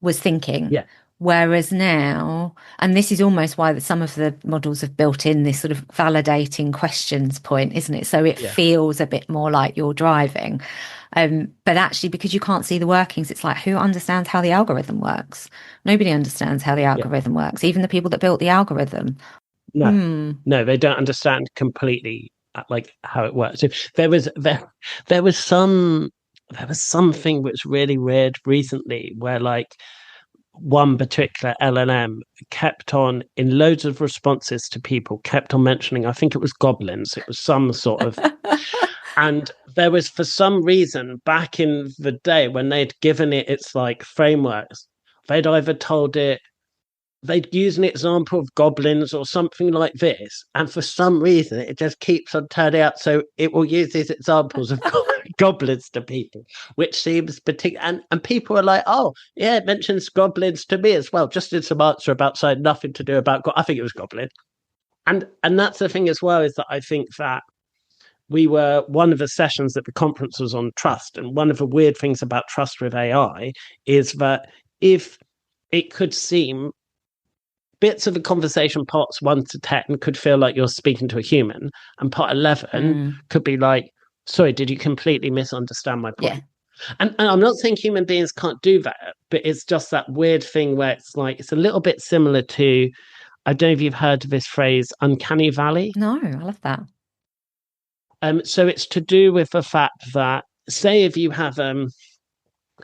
[SPEAKER 2] was thinking. Whereas now, and this is almost why some of the models have built in this sort of validating questions point, isn't it? So it feels a bit more like you're driving. But actually, because you can't see the workings, it's like, who understands how the algorithm works? Nobody understands how the algorithm works, even the people that built the algorithm.
[SPEAKER 1] No, they don't understand completely like how it works. There was something which really weird recently where, like, one particular LLM kept on, in loads of responses to people, kept on mentioning, I think it was goblins. It was some sort of, and there was, for some reason, back in the day when they'd given it its like frameworks, they'd either told it, they'd use an example of goblins or something like this, and for some reason it just keeps on turning out, so it will use these examples of goblins to people, which seems particular, and people are like, oh yeah, it mentions goblins to me as well, just in some answer about saying nothing to do about I think it was goblin. And that's the thing as well, is that I think that one of the sessions at the conference was on trust, and one of the weird things about trust with AI is that if it could seem, bits of the conversation, parts 1 to 10 could feel like you're speaking to a human, and part 11 could be like, sorry, did you completely misunderstand my point? And I'm not saying human beings can't do that, but it's just that weird thing where it's like, it's a little bit similar to, I don't know if you've heard of this phrase, uncanny valley.
[SPEAKER 2] No, I love that.
[SPEAKER 1] So it's to do with the fact that, say, if you have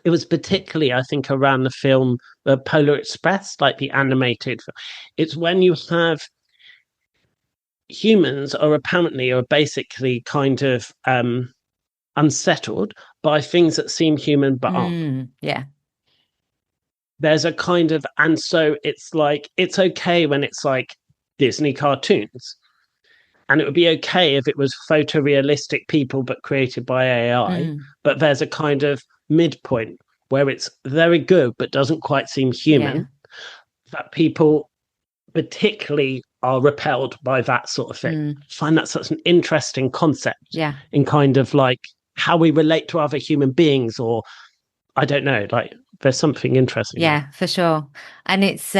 [SPEAKER 1] it was particularly, I think, around the film Polar Express, like the animated. It's when you have humans are basically kind of unsettled by things that seem human but aren't. There's a kind of, and so it's like, it's okay when it's like Disney cartoons, and it would be okay if it was photorealistic people but created by AI, but there's a kind of midpoint where it's very good but doesn't quite seem human, that people particularly are repelled by that sort of thing. I find that such an interesting concept in kind of like how we relate to other human beings, or I don't know, like there's something interesting there.
[SPEAKER 2] For sure. And it's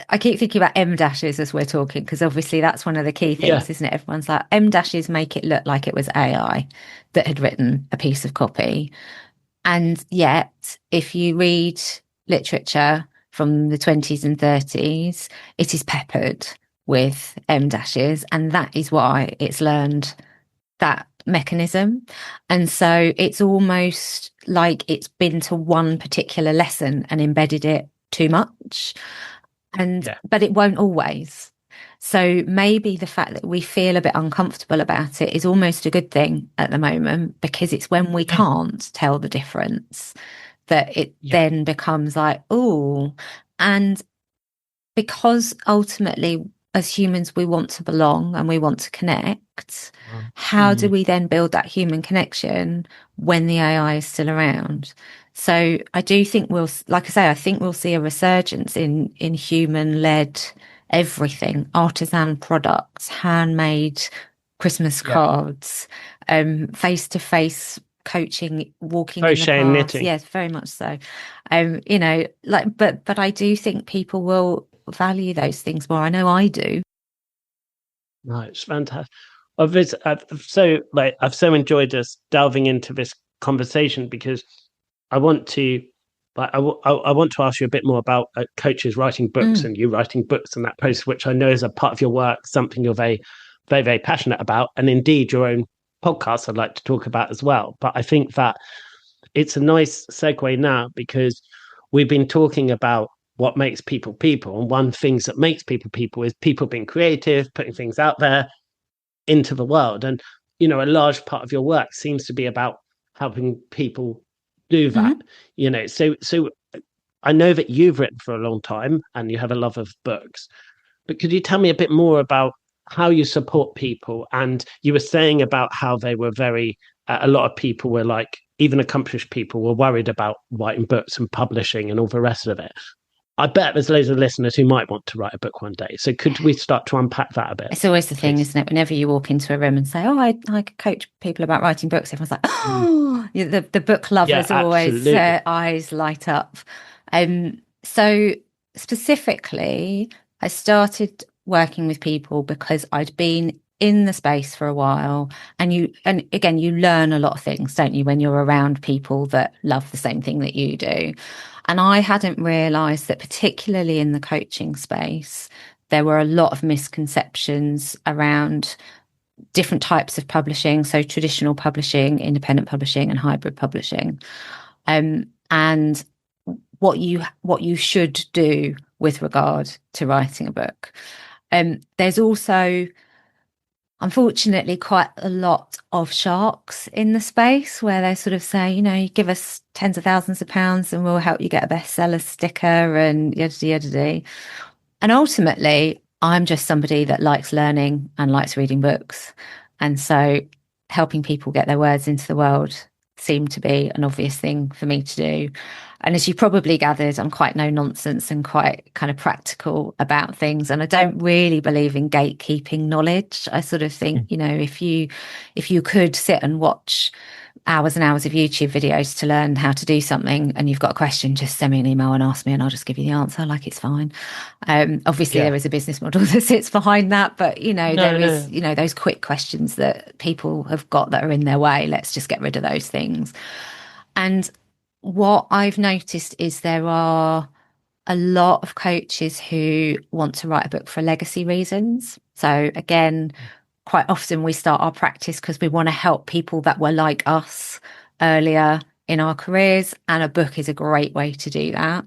[SPEAKER 2] I keep thinking about M dashes as we're talking, because obviously that's one of the key things, isn't it? Everyone's like, M dashes make it look like it was AI that had written a piece of copy. And yet, if you read literature from the 20s and 30s, it is peppered with M dashes, and that is why it's learned that mechanism. And so it's almost like it's been to one particular lesson and embedded it too much. But it won't always. So maybe the fact that we feel a bit uncomfortable about it is almost a good thing at the moment, because it's when we can't tell the difference that it then becomes like, oh, and because ultimately as humans, we want to belong and we want to connect. How do we then build that human connection when the AI is still around? So I do think like I say, I think we'll see a resurgence in human-led everything, artisan products, handmade Christmas cards, face-to-face coaching, walking in the paths.
[SPEAKER 1] Knitting.
[SPEAKER 2] Yes, very much so. But I do think people will value those things more. I know I do.
[SPEAKER 1] No, it's fantastic. I've so enjoyed us delving into this conversation, because I want to want to ask you a bit more about coaches writing books and you writing books and that process, which I know is a part of your work, something you're very, very, very passionate about, and indeed your own podcast I'd like to talk about as well. But I think that it's a nice segue now, because we've been talking about what makes people people, and one thing that makes people people is people being creative, putting things out there into the world. And a large part of your work seems to be about helping people do that. So I know that you've written for a long time and you have a love of books, but could you tell me a bit more about how you support people? And you were saying about how they were a lot of people were like, even accomplished people were worried about writing books and publishing and all the rest of it. I bet there's loads of listeners who might want to write a book one day. So could we start to unpack that a bit?
[SPEAKER 2] It's always the thing, isn't it? Whenever you walk into a room and say, oh, I coach people about writing books, everyone's like, oh, the book lovers always, eyes light up. So specifically, I started working with people because I'd been in the space for a while, and again, you learn a lot of things, don't you, when you're around people that love the same thing that you do. And I hadn't realized that, particularly in the coaching space, there were a lot of misconceptions around different types of publishing. So traditional publishing, independent publishing, and hybrid publishing. And what you should do with regard to writing a book. There's also, unfortunately, quite a lot of sharks in the space where they sort of say, you give us tens of thousands of pounds and we'll help you get a bestseller sticker and yada, yada, yada. And ultimately, I'm just somebody that likes learning and likes reading books. And so helping people get their words into the world seemed to be an obvious thing for me to do. And as you probably gathered, I'm quite no nonsense and quite kind of practical about things. And I don't really believe in gatekeeping knowledge. I sort of think, if you could sit and watch hours and hours of YouTube videos to learn how to do something, and you've got a question, just send me an email and ask me and I'll just give you the answer. Like, it's fine. Obviously there is a business model that sits behind that, but there is those quick questions that people have got that are in their way. Let's just get rid of those things. And what I've noticed is there are a lot of coaches who want to write a book for legacy reasons. So again, quite often we start our practice because we want to help people that were like us earlier in our careers, and a book is a great way to do that.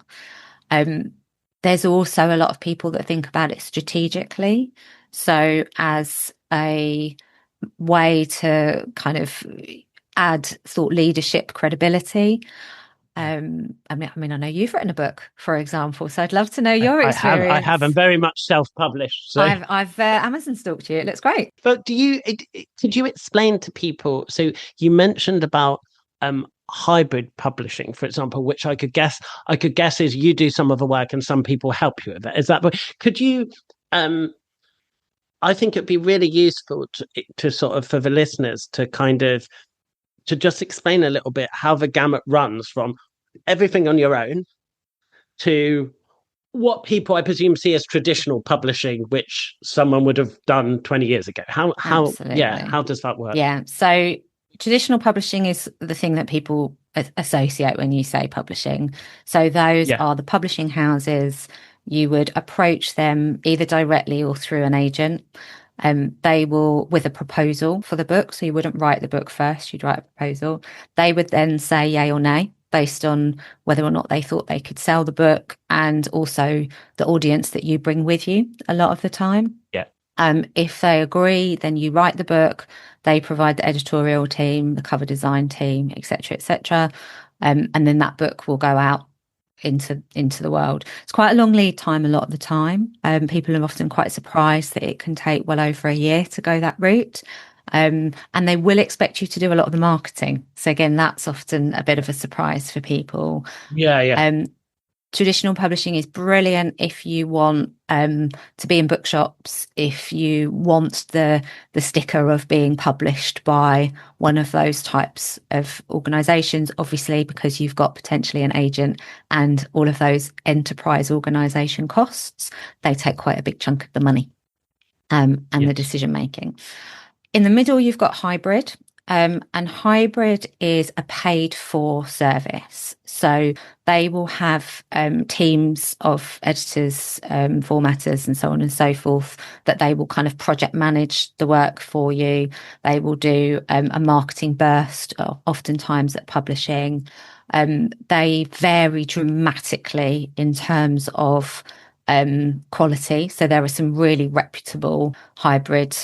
[SPEAKER 2] There's also a lot of people that think about it strategically. So as a way to kind of add thought leadership credibility. I mean, I know you've written a book, for example, so I'd love to know your experience.
[SPEAKER 1] I have. I'm very much self-published. So
[SPEAKER 2] I've Amazon stalked you. It looks great.
[SPEAKER 1] But could you explain to people? So you mentioned about hybrid publishing, for example, which I could guess is you do some of the work and some people help you with it. Is that? Could you? I think it'd be really useful to sort of, for the listeners, to kind of to just explain a little bit how the gamut runs from everything on your own to what people, I presume, see as traditional publishing, which someone would have done 20 years ago. How does that work?
[SPEAKER 2] Yeah. So traditional publishing is the thing that people associate when you say publishing. So those are the publishing houses you would approach them either directly or through an agent. They will, with a proposal for the book. So you wouldn't write the book first, you'd write a proposal. They would then say yay or nay based on whether or not they thought they could sell the book, and also the audience that you bring with you a lot of the time.
[SPEAKER 1] Yeah.
[SPEAKER 2] If they agree, then you write the book. They provide the editorial team, the cover design team, etc., etc. And then that book will go out into the world. It's quite a long lead time a lot of the time. People are often quite surprised that it can take well over a year to go that route. And they will expect you to do a lot of the marketing. So again, that's often a bit of a surprise for people.
[SPEAKER 1] Yeah.
[SPEAKER 2] Traditional publishing is brilliant if you want to be in bookshops, if you want the sticker of being published by one of those types of organisations, obviously, because you've got potentially an agent and all of those enterprise organisation costs, they take quite a big chunk of the money and the decision making. In the middle, you've got hybrid. And hybrid is a paid for service. So they will have teams of editors, formatters, and so on and so forth, that they will kind of project manage the work for you. They will do a marketing burst, oftentimes at publishing. They vary dramatically in terms of quality. So there are some really reputable hybrid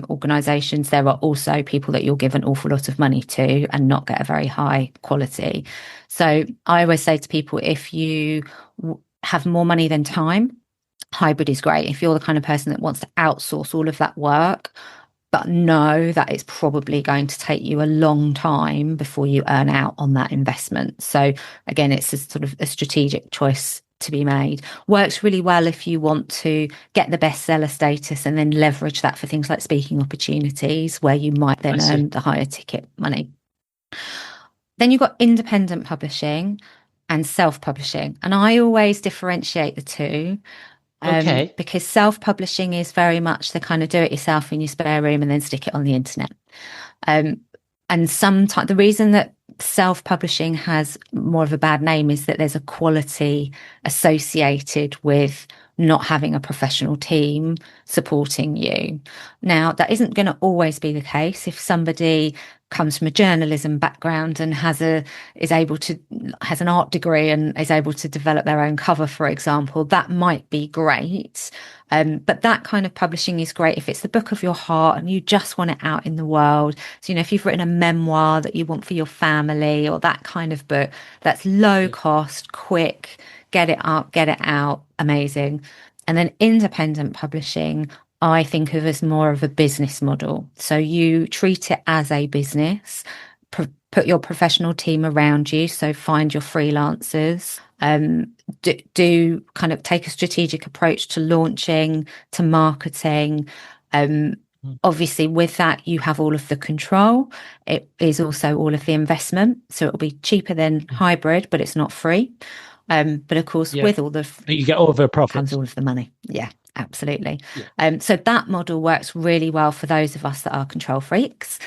[SPEAKER 2] organisations. There are also people that you'll give an awful lot of money to and not get a very high quality. So I always say to people, if you have more money than time, hybrid is great. If you're the kind of person that wants to outsource all of that work, but know that it's probably going to take you a long time before you earn out on that investment. So again, it's a sort of a strategic choice to be made. Works really well if you want to get the bestseller status and then leverage that for things like speaking opportunities, where you might then earn the higher ticket money. Then you've got independent publishing and self-publishing. And I always differentiate the two. Because self-publishing is very much the kind of do it yourself in your spare room and then stick it on the internet. And sometimes the reason that self-publishing has more of a bad name is that there's a quality associated with not having a professional team supporting you. Now, that isn't going to always be the case. If somebody comes from a journalism background and has an art degree and is able to develop their own cover, for example, that might be great. But that kind of publishing is great if it's the book of your heart and you just want it out in the world. So, if you've written a memoir that you want for your family or that kind of book, that's low cost, quick, get it up, get it out, amazing. And then independent publishing, I think of as more of a business model. So you treat it as a business, put your professional team around you. So find your freelancers, do kind of take a strategic approach to launching, to marketing. Obviously, with that, you have all of the control. It is also all of the investment. So it'll be cheaper than hybrid, but it's not free. But of course, with all the...
[SPEAKER 1] you get all the profits.
[SPEAKER 2] Comes all of the money. Yeah. Absolutely. So that model works really well for those of us that are control freaks,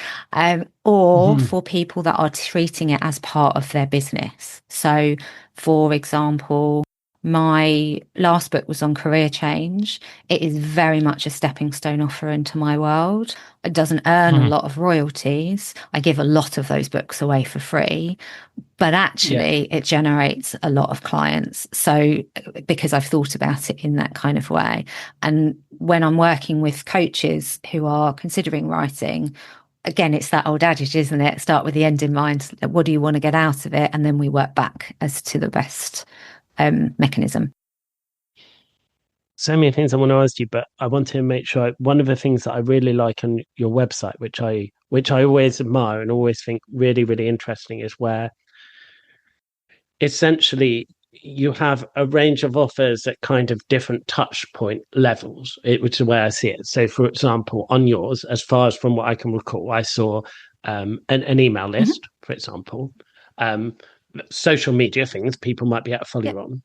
[SPEAKER 2] or for people that are treating it as part of their business. So, for example, my last book was on career change. It is very much a stepping stone offer into my world. It doesn't earn a lot of royalties. I give a lot of those books away for free, but actually it generates a lot of clients. So because I've thought about it in that kind of way. And when I'm working with coaches who are considering writing, again, it's that old adage, isn't it? Start with the end in mind. What do you want to get out of it? And then we work back as to the best mechanism.
[SPEAKER 1] So many things I want to ask you, but I want to make sure one of the things that I really like on your website, which I always admire and always think really, really interesting, is where essentially you have a range of offers at kind of different touch point levels, which is the way I see it. So, for example, on yours, as far as from what I can recall, I saw an email list, for example, social media things people might be able to follow you on.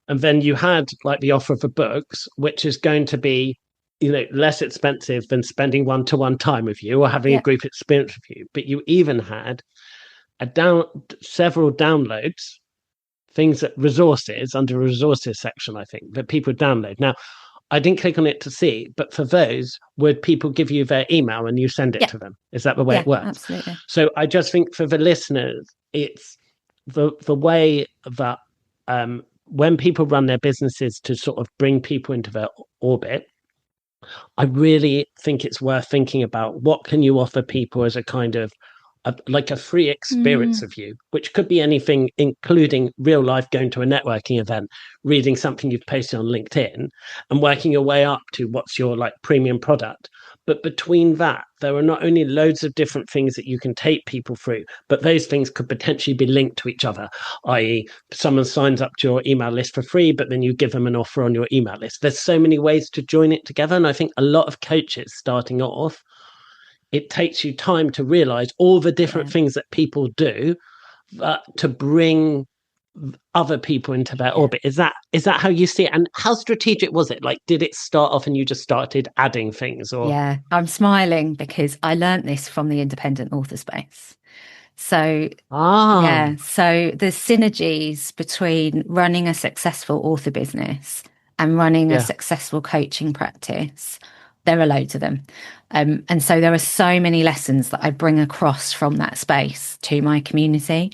[SPEAKER 1] And then you had like the offer for books, which is going to be, less expensive than spending one-to-one time with you or having a group experience with you. But you even had several downloads things that resources, under resources section, I think, that people download. Now, I didn't click on it to see, but for those, would people give you their email and you send it
[SPEAKER 2] Yeah.
[SPEAKER 1] to them? Is that the way
[SPEAKER 2] Yeah,
[SPEAKER 1] it works?
[SPEAKER 2] absolutely.
[SPEAKER 1] So I just think for the listeners, it's the way that when people run their businesses to sort of bring people into their orbit, I really think it's worth thinking about what can you offer people as a kind of like a free experience of you, which could be anything, including real life, going to a networking event, reading something you've posted on LinkedIn, and working your way up to what's your like premium product. But between that, there are not only loads of different things that you can take people through, but those things could potentially be linked to each other, i.e., someone signs up to your email list for free, but then you give them an offer on your email list. There's so many ways to join it together. And I think a lot of coaches starting off, it takes you time to realize all the different things that people do to bring other people into their orbit. Is that how you see it? And how strategic was it? Like, did it start off and you just started adding things? Or
[SPEAKER 2] Yeah, I'm smiling because I learned this from the independent author space. So so the synergies between running a successful author business and running a successful coaching practice, there are loads of them. And so there are so many lessons that I bring across from that space to my community.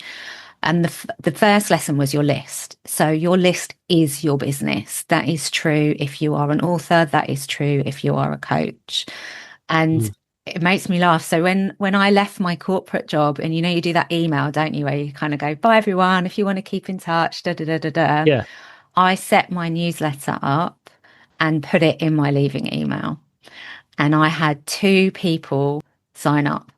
[SPEAKER 2] And the first lesson was your list. So your list is your business. That is true if you are an author. That is true if you are a coach. And it makes me laugh. So when I left my corporate job, and you do that email, don't you, where you kind of go, bye everyone, if you want to keep in touch, da da da da da.
[SPEAKER 1] Yeah.
[SPEAKER 2] I set my newsletter up and put it in my leaving email. And I had 2 people sign up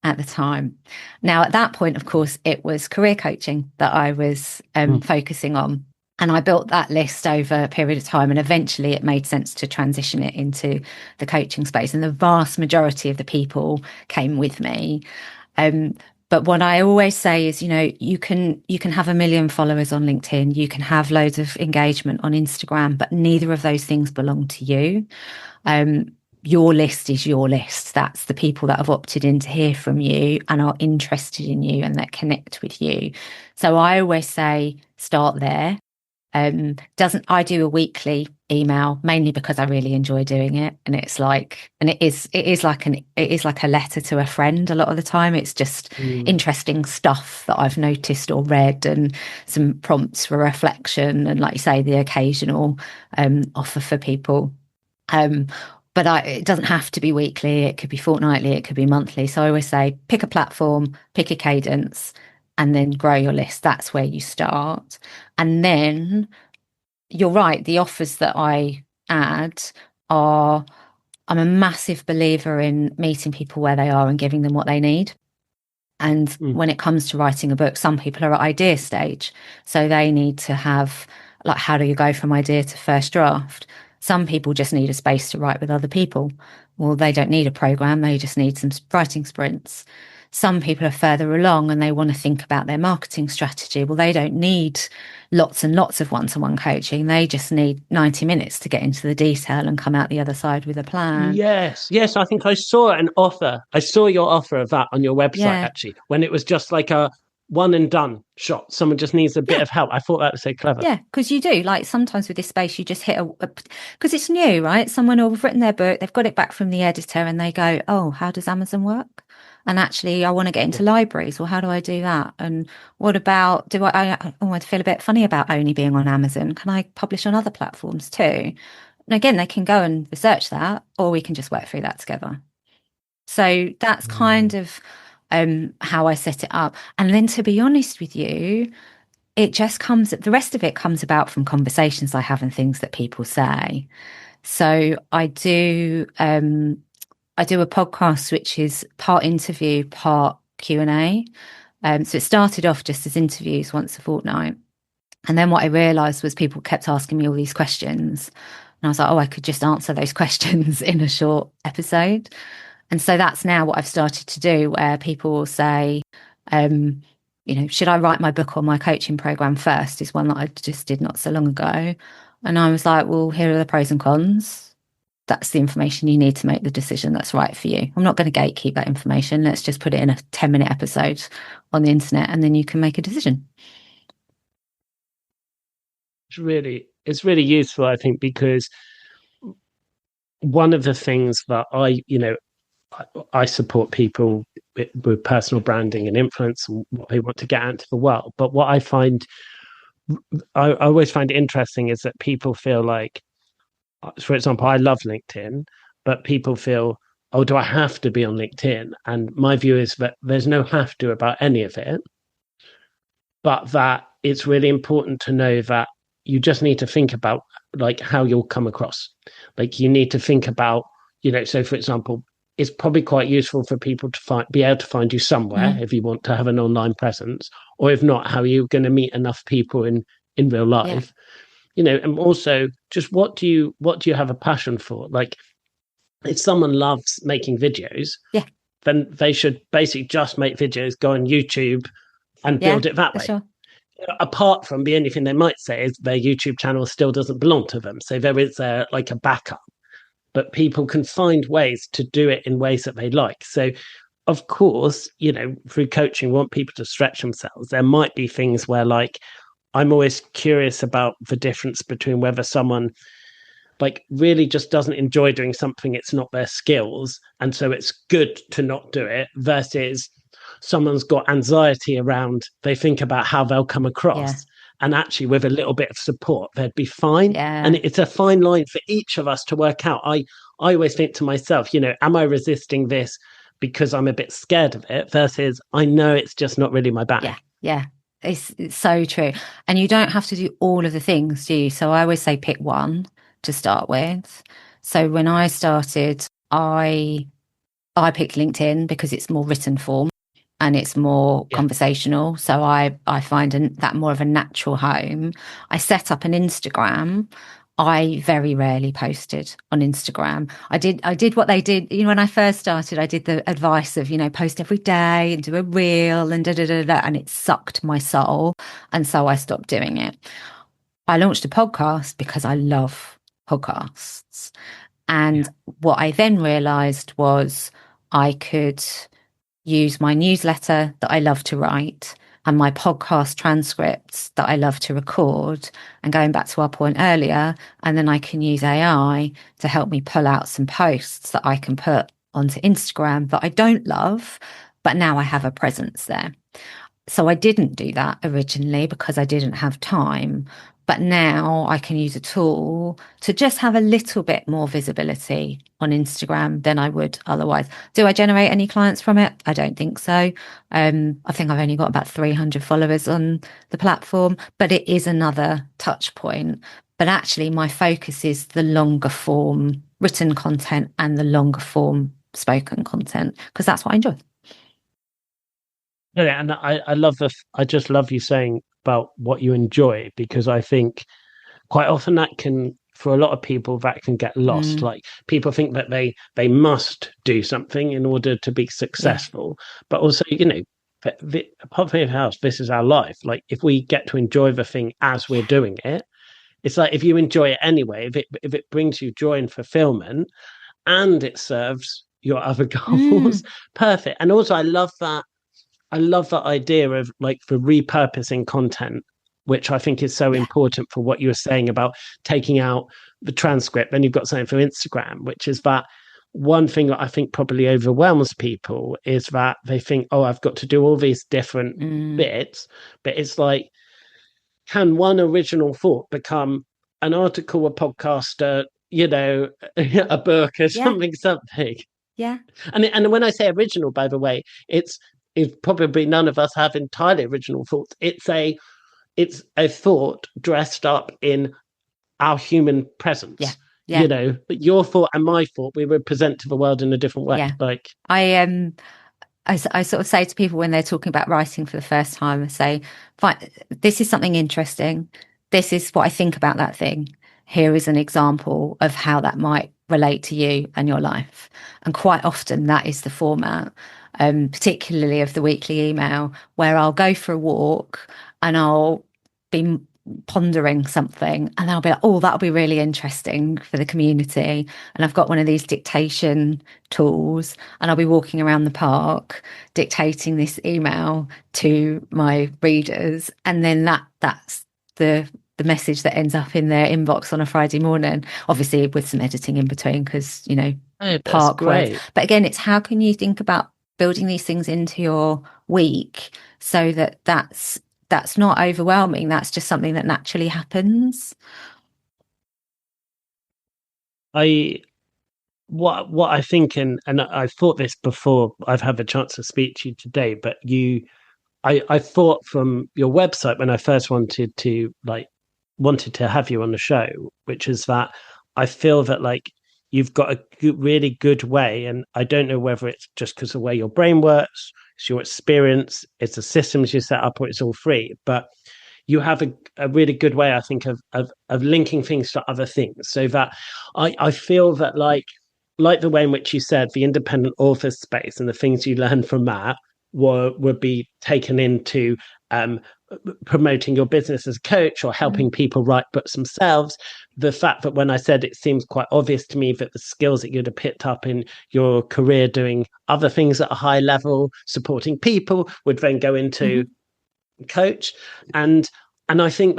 [SPEAKER 2] at the time. Now, at that point, of course, it was career coaching that I was focusing on. And I built that list over a period of time. And eventually it made sense to transition it into the coaching space. And the vast majority of the people came with me. But what I always say is, you can have 1 million followers on LinkedIn. You can have loads of engagement on Instagram, but neither of those things belong to you. Your list is your list. That's the people that have opted in to hear from you and are interested in you and that connect with you. So I always say, start there. I do a weekly email mainly because I really enjoy doing it. And it's like, and it is like a letter to a friend. A lot of the time it's just interesting stuff that I've noticed or read, and some prompts for reflection. And like you say, the occasional offer for people. But it doesn't have to be weekly. It could be fortnightly. It could be monthly. So I always say, pick a platform, pick a cadence, and then grow your list. That's where you start. And then you're right. The offers that I add I'm a massive believer in meeting people where they are and giving them what they need. And when it comes to writing a book, some people are at idea stage. So they need to have, like, how do you go from idea to first draft? Some people just need a space to write with other people. Well, they don't need a program. They just need some writing sprints. Some people are further along and they want to think about their marketing strategy. Well, they don't need lots and lots of one-to-one coaching. They just need 90 minutes to get into the detail and come out the other side with a plan.
[SPEAKER 1] Yes. I think I saw an offer. I saw your offer of that on your website, actually, when it was just like a one and done shot. Someone just needs a bit of help. I thought that was so clever.
[SPEAKER 2] Yeah, because you do. Like, sometimes with this space, you just hit because it's new, right? Someone will have written their book, they've got it back from the editor, and they go, oh, how does Amazon work? And actually, I want to get into libraries. Well, how do I do that? And what about, I feel a bit funny about only being on Amazon. Can I publish on other platforms too? And again, they can go and research that, or we can just work through that together. So that's kind of how I set it up. And then, to be honest with you, the rest of it comes about from conversations I have and things that people say. So I do a podcast which is part interview, part Q&A. So it started off just as interviews once a fortnight. And then what I realised was people kept asking me all these questions. And I was like, I could just answer those questions in a short episode. And so that's now what I've started to do, where people will say, should I write my book or my coaching program first, is one that I just did not so long ago. And I was like, well, here are the pros and cons. That's the information you need to make the decision that's right for you. I'm not going to gatekeep that information. Let's just put it in a 10-minute episode on the internet, and then you can make a decision.
[SPEAKER 1] it's really useful, I think, because one of the things that I support people with personal branding and influence and what they want to get out into the world. But what I always find interesting is that people feel like, for example, I love LinkedIn, but people feel, oh, do I have to be on LinkedIn? And my view is that there's no have to about any of it, but that it's really important to know that you just need to think about like how you'll come across. Like you need to think about, so for example, it's probably quite useful for people to be able to find you somewhere if you want to have an online presence, or if not, how are you going to meet enough people in real life? And also just what do you have a passion for? Like if someone loves making videos, then they should basically just make videos, go on YouTube and build it that way.
[SPEAKER 2] Sure.
[SPEAKER 1] Apart from the only thing they might say is their YouTube channel still doesn't belong to them. So there is like a backup, but people can find ways to do it in ways that they like. So of course, through coaching, we want people to stretch themselves. There might be things where like, I'm always curious about the difference between whether someone like really just doesn't enjoy doing something, it's not their skills, and so it's good to not do it, versus someone's got anxiety around, they think about how they'll come across, and actually with a little bit of support they'd be fine. And it's a fine line for each of us to work out. I always think to myself, am I resisting this because I'm a bit scared of it, versus I know it's just not really my bag.
[SPEAKER 2] It's so true. And you don't have to do all of the things, do you? So I always say pick one to start with. So when I started, I picked LinkedIn because it's more written form and it's more conversational. So I find that more of a natural home. I set up an Instagram. I very rarely posted on Instagram. I did what they did, when I first started, I did the advice of, post every day and do a reel and and it sucked my soul. And so I stopped doing it. I launched a podcast because I love podcasts. And what I then realized was I could use my newsletter that I love to write and my podcast transcripts that I love to record, and going back to our point earlier, and then I can use AI to help me pull out some posts that I can put onto Instagram that I don't love, but now I have a presence there. So I didn't do that originally because I didn't have time. But now I can use a tool to just have a little bit more visibility on Instagram than I would otherwise. Do I generate any clients from it? I don't think so. I think I've only got about 300 followers on the platform, but it is another touch point. But actually, my focus is the longer form written content and the longer form spoken content, because that's what I enjoy.
[SPEAKER 1] Yeah, and I just love you saying about what you enjoy, because I think quite often that can, for a lot of people, that can get lost. Like people think that they must do something in order to be successful, but also, apart from anything else, this is our life. Like if we get to enjoy the thing as we're doing it, it's like if you enjoy it anyway, if it brings you joy and fulfillment and it serves your other goals, perfect. And also I love that idea of like for repurposing content, which I think is so important for what you were saying about taking out the transcript. Then you've got something for Instagram, which is that one thing that I think probably overwhelms people is that they think, oh, I've got to do all these different bits. But it's like, can one original thought become an article, a podcast, a book or something?
[SPEAKER 2] Yeah.
[SPEAKER 1] And when I say original, by the way, it's probably none of us have entirely original thoughts. It's a thought dressed up in our human presence. Your thought and my thought, we would present to the world in a different way. Like
[SPEAKER 2] I sort of say to people when they're talking about writing for the first time, I say, fine, this is something interesting. This is what I think about that thing. Here is an example of how that might relate to you and your life. And quite often that is the format, particularly of the weekly email, where I'll go for a walk and I'll be pondering something and I'll be like, oh, that'll be really interesting for the community. And I've got one of these dictation tools and I'll be walking around the park dictating this email to my readers. And then that's the the message that ends up in their inbox on a Friday morning, obviously with some editing in between, because, you know, park words. But again, it's how can you think about building these things into your week so that that's not overwhelming. That's just something that naturally happens.
[SPEAKER 1] What I think, and I've thought this before I've had the chance to speak to you today, but I thought from your website when I first wanted to have you on the show, which is that I feel that like you've got a really good way, and I don't know whether it's just because of the way your brain works, it's your experience, it's the systems you set up, or it's all three, but you have a really good way, I think, of linking things to other things, so that I feel that like the way in which you said the independent author space and the things you learned from that would be taken into promoting your business as a coach or helping people write books themselves. The fact that when I said it seems quite obvious to me that the skills that you'd have picked up in your career doing other things at a high level, supporting people, would then go into coach. And I think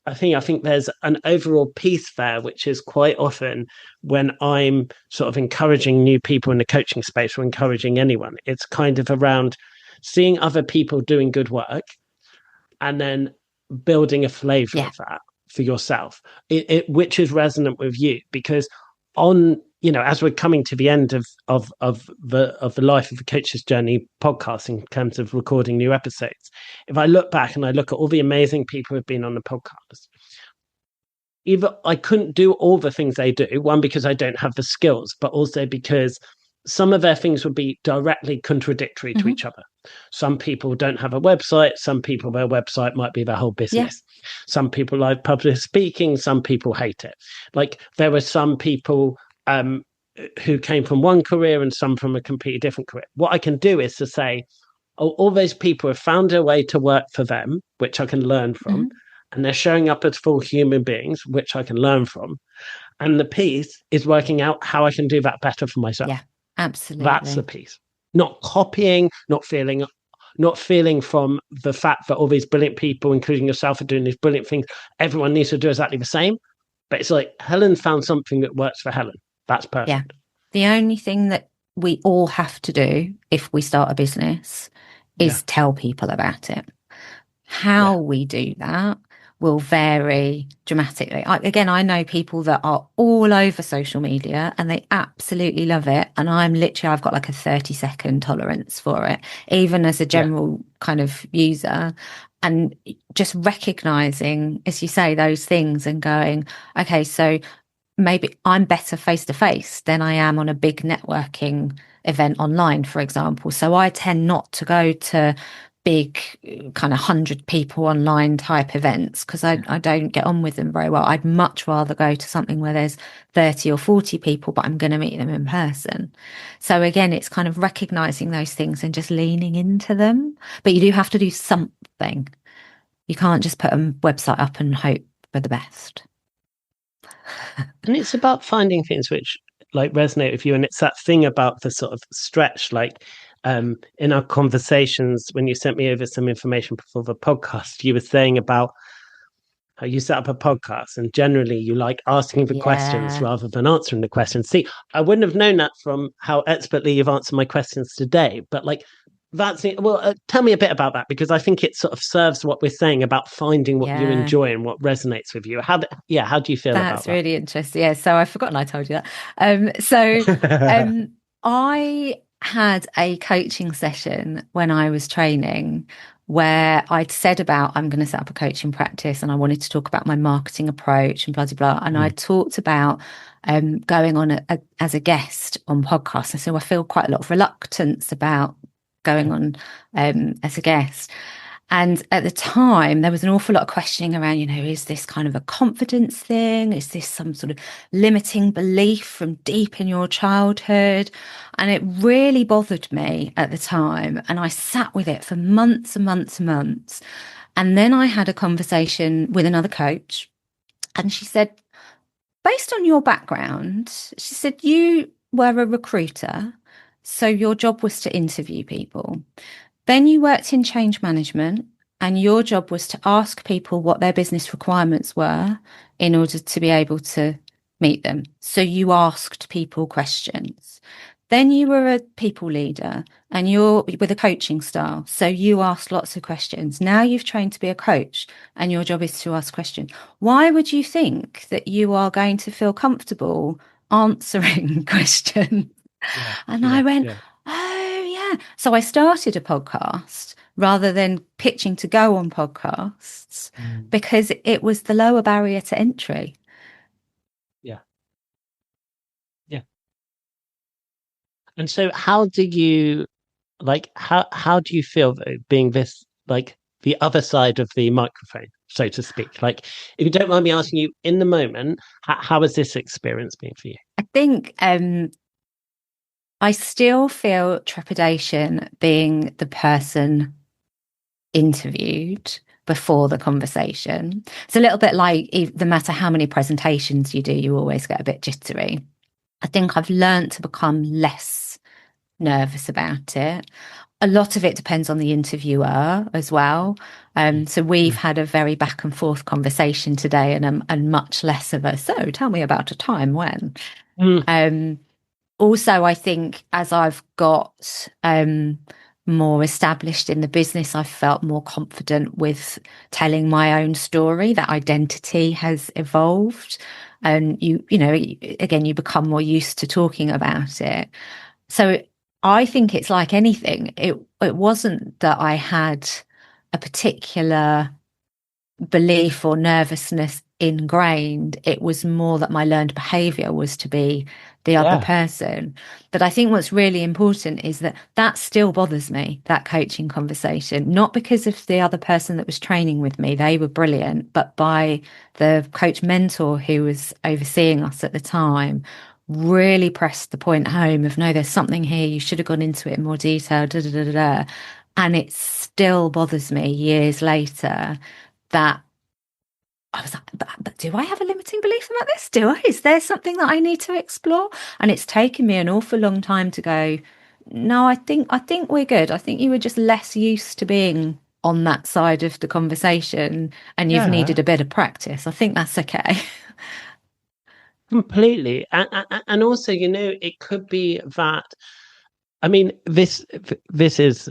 [SPEAKER 1] I think there's an overall piece there, which is quite often when I'm sort of encouraging new people in the coaching space or encouraging anyone, it's kind of around seeing other people doing good work and then building a flavor of that for yourself, which is resonant with you, because as we're coming to the end of the Life of a Coach's Journey podcast in terms of recording new episodes, if I look back and I look at all the amazing people who've been on the podcast, either I couldn't do all the things they do, one, because I don't have the skills, but also because some of their things would be directly contradictory to each other. Some people don't have a website. Some people, their website might be their whole business. Yeah. Some people like public speaking. Some people hate it. Like there were some people who came from one career and some from a completely different career. What I can do is to say, all those people have found a way to work for them, which I can learn from. And they're showing up as full human beings, which I can learn from. And the piece is working out how I can do that better for myself.
[SPEAKER 2] Yeah. Absolutely.
[SPEAKER 1] That's the piece. Not copying, not feeling from the fact that all these brilliant people, including yourself, are doing these brilliant things. Everyone needs to do exactly the same. But it's like Helen found something that works for Helen. That's perfect.
[SPEAKER 2] Yeah. The only thing that we all have to do if we start a business is tell people about it. How we do that will vary dramatically. I know people that are all over social media and they absolutely love it. And I've got like a 30-second tolerance for it, even as a general kind of user. And just recognizing, as you say, those things and going, okay, so maybe I'm better face to face than I am on a big networking event online, for example. So I tend not to go to big kind of 100 people online type events because I don't get on with them very well. I'd much rather go to something where there's 30 or 40 people, but I'm going to meet them in person. So again, it's kind of recognizing those things and just leaning into them. But you do have to do something. You can't just put a website up and hope for the best.
[SPEAKER 1] And it's about finding things which like resonate with you. And it's that thing about the sort of stretch, like in our conversations, when you sent me over some information before the podcast, you were saying about how you set up a podcast and generally you like asking the questions rather than answering the questions. See, I wouldn't have known that from how expertly you've answered my questions today, but like that's it. Well, tell me a bit about that, because I think it sort of serves what we're saying about finding what you enjoy and what resonates with you. How do you feel about that?
[SPEAKER 2] That's really interesting. Yeah, so I've forgotten I told you that. I had a coaching session when I was training where I'd said about I'm going to set up a coaching practice and I wanted to talk about my marketing approach and blah, blah, blah. And I talked about going on as a guest on podcasts. And so I feel quite a lot of reluctance about going on as a guest. And at the time, there was an awful lot of questioning around, is this kind of a confidence thing? Is this some sort of limiting belief from deep in your childhood? And it really bothered me at the time. And I sat with it for months and months and months. And then I had a conversation with another coach. And she said, based on your background, she said, you were a recruiter. So your job was to interview people. Then you worked in change management and your job was to ask people what their business requirements were in order to be able to meet them. So you asked people questions. Then you were a people leader and you're with a coaching style. So you asked lots of questions. Now you've trained to be a coach and your job is to ask questions. Why would you think that you are going to feel comfortable answering questions? And I went, oh, yeah. So I started a podcast rather than pitching to go on podcasts because it was the lower barrier to entry.
[SPEAKER 1] Yeah. Yeah. And so how do you how do you feel though, being this like the other side of the microphone, so to speak? Like, if you don't mind me asking you, in the moment, how has this experience been for you?
[SPEAKER 2] I think I still feel trepidation being the person interviewed before the conversation. It's a little bit like no matter how many presentations you do, you always get a bit jittery. I think I've learned to become less nervous about it. A lot of it depends on the interviewer as well. So we've had a very back and forth conversation today and much less of a, so tell me about a time when. Also, I think as I've got more established in the business, I've felt more confident with telling my own story. That identity has evolved. And you know, again, you become more used to talking about it. So I think it's like anything. It wasn't that I had a particular belief or nervousness ingrained. It was more that my learned behavior was to be the other person. But I think what's really important is that still bothers me, that coaching conversation, not because of the other person that was training with me. They were brilliant, but by the coach mentor who was overseeing us at the time really pressed the point home of, no, there's something here. You should have gone into it in more detail. Da, da, da, da, da. And it still bothers me years later that I was like, but do I have a limiting belief about this? Do I? Is there something that I need to explore? And it's taken me an awful long time to go, no, I think we're good. I think you were just less used to being on that side of the conversation and you've needed a bit of practice. I think that's okay.
[SPEAKER 1] Completely. And also, you know, it could be that, I mean, this is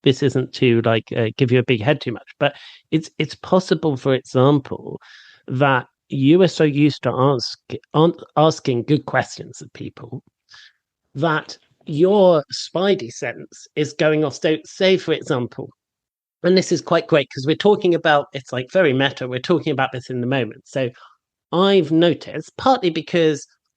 [SPEAKER 1] this isn't to give you a big head too much, but it's possible, for example, that you are so used to asking good questions of people that your spidey sense is going off. So, say, for example, and this is quite great because we're talking about, it's like very meta, we're talking about this in the moment. So I've noticed,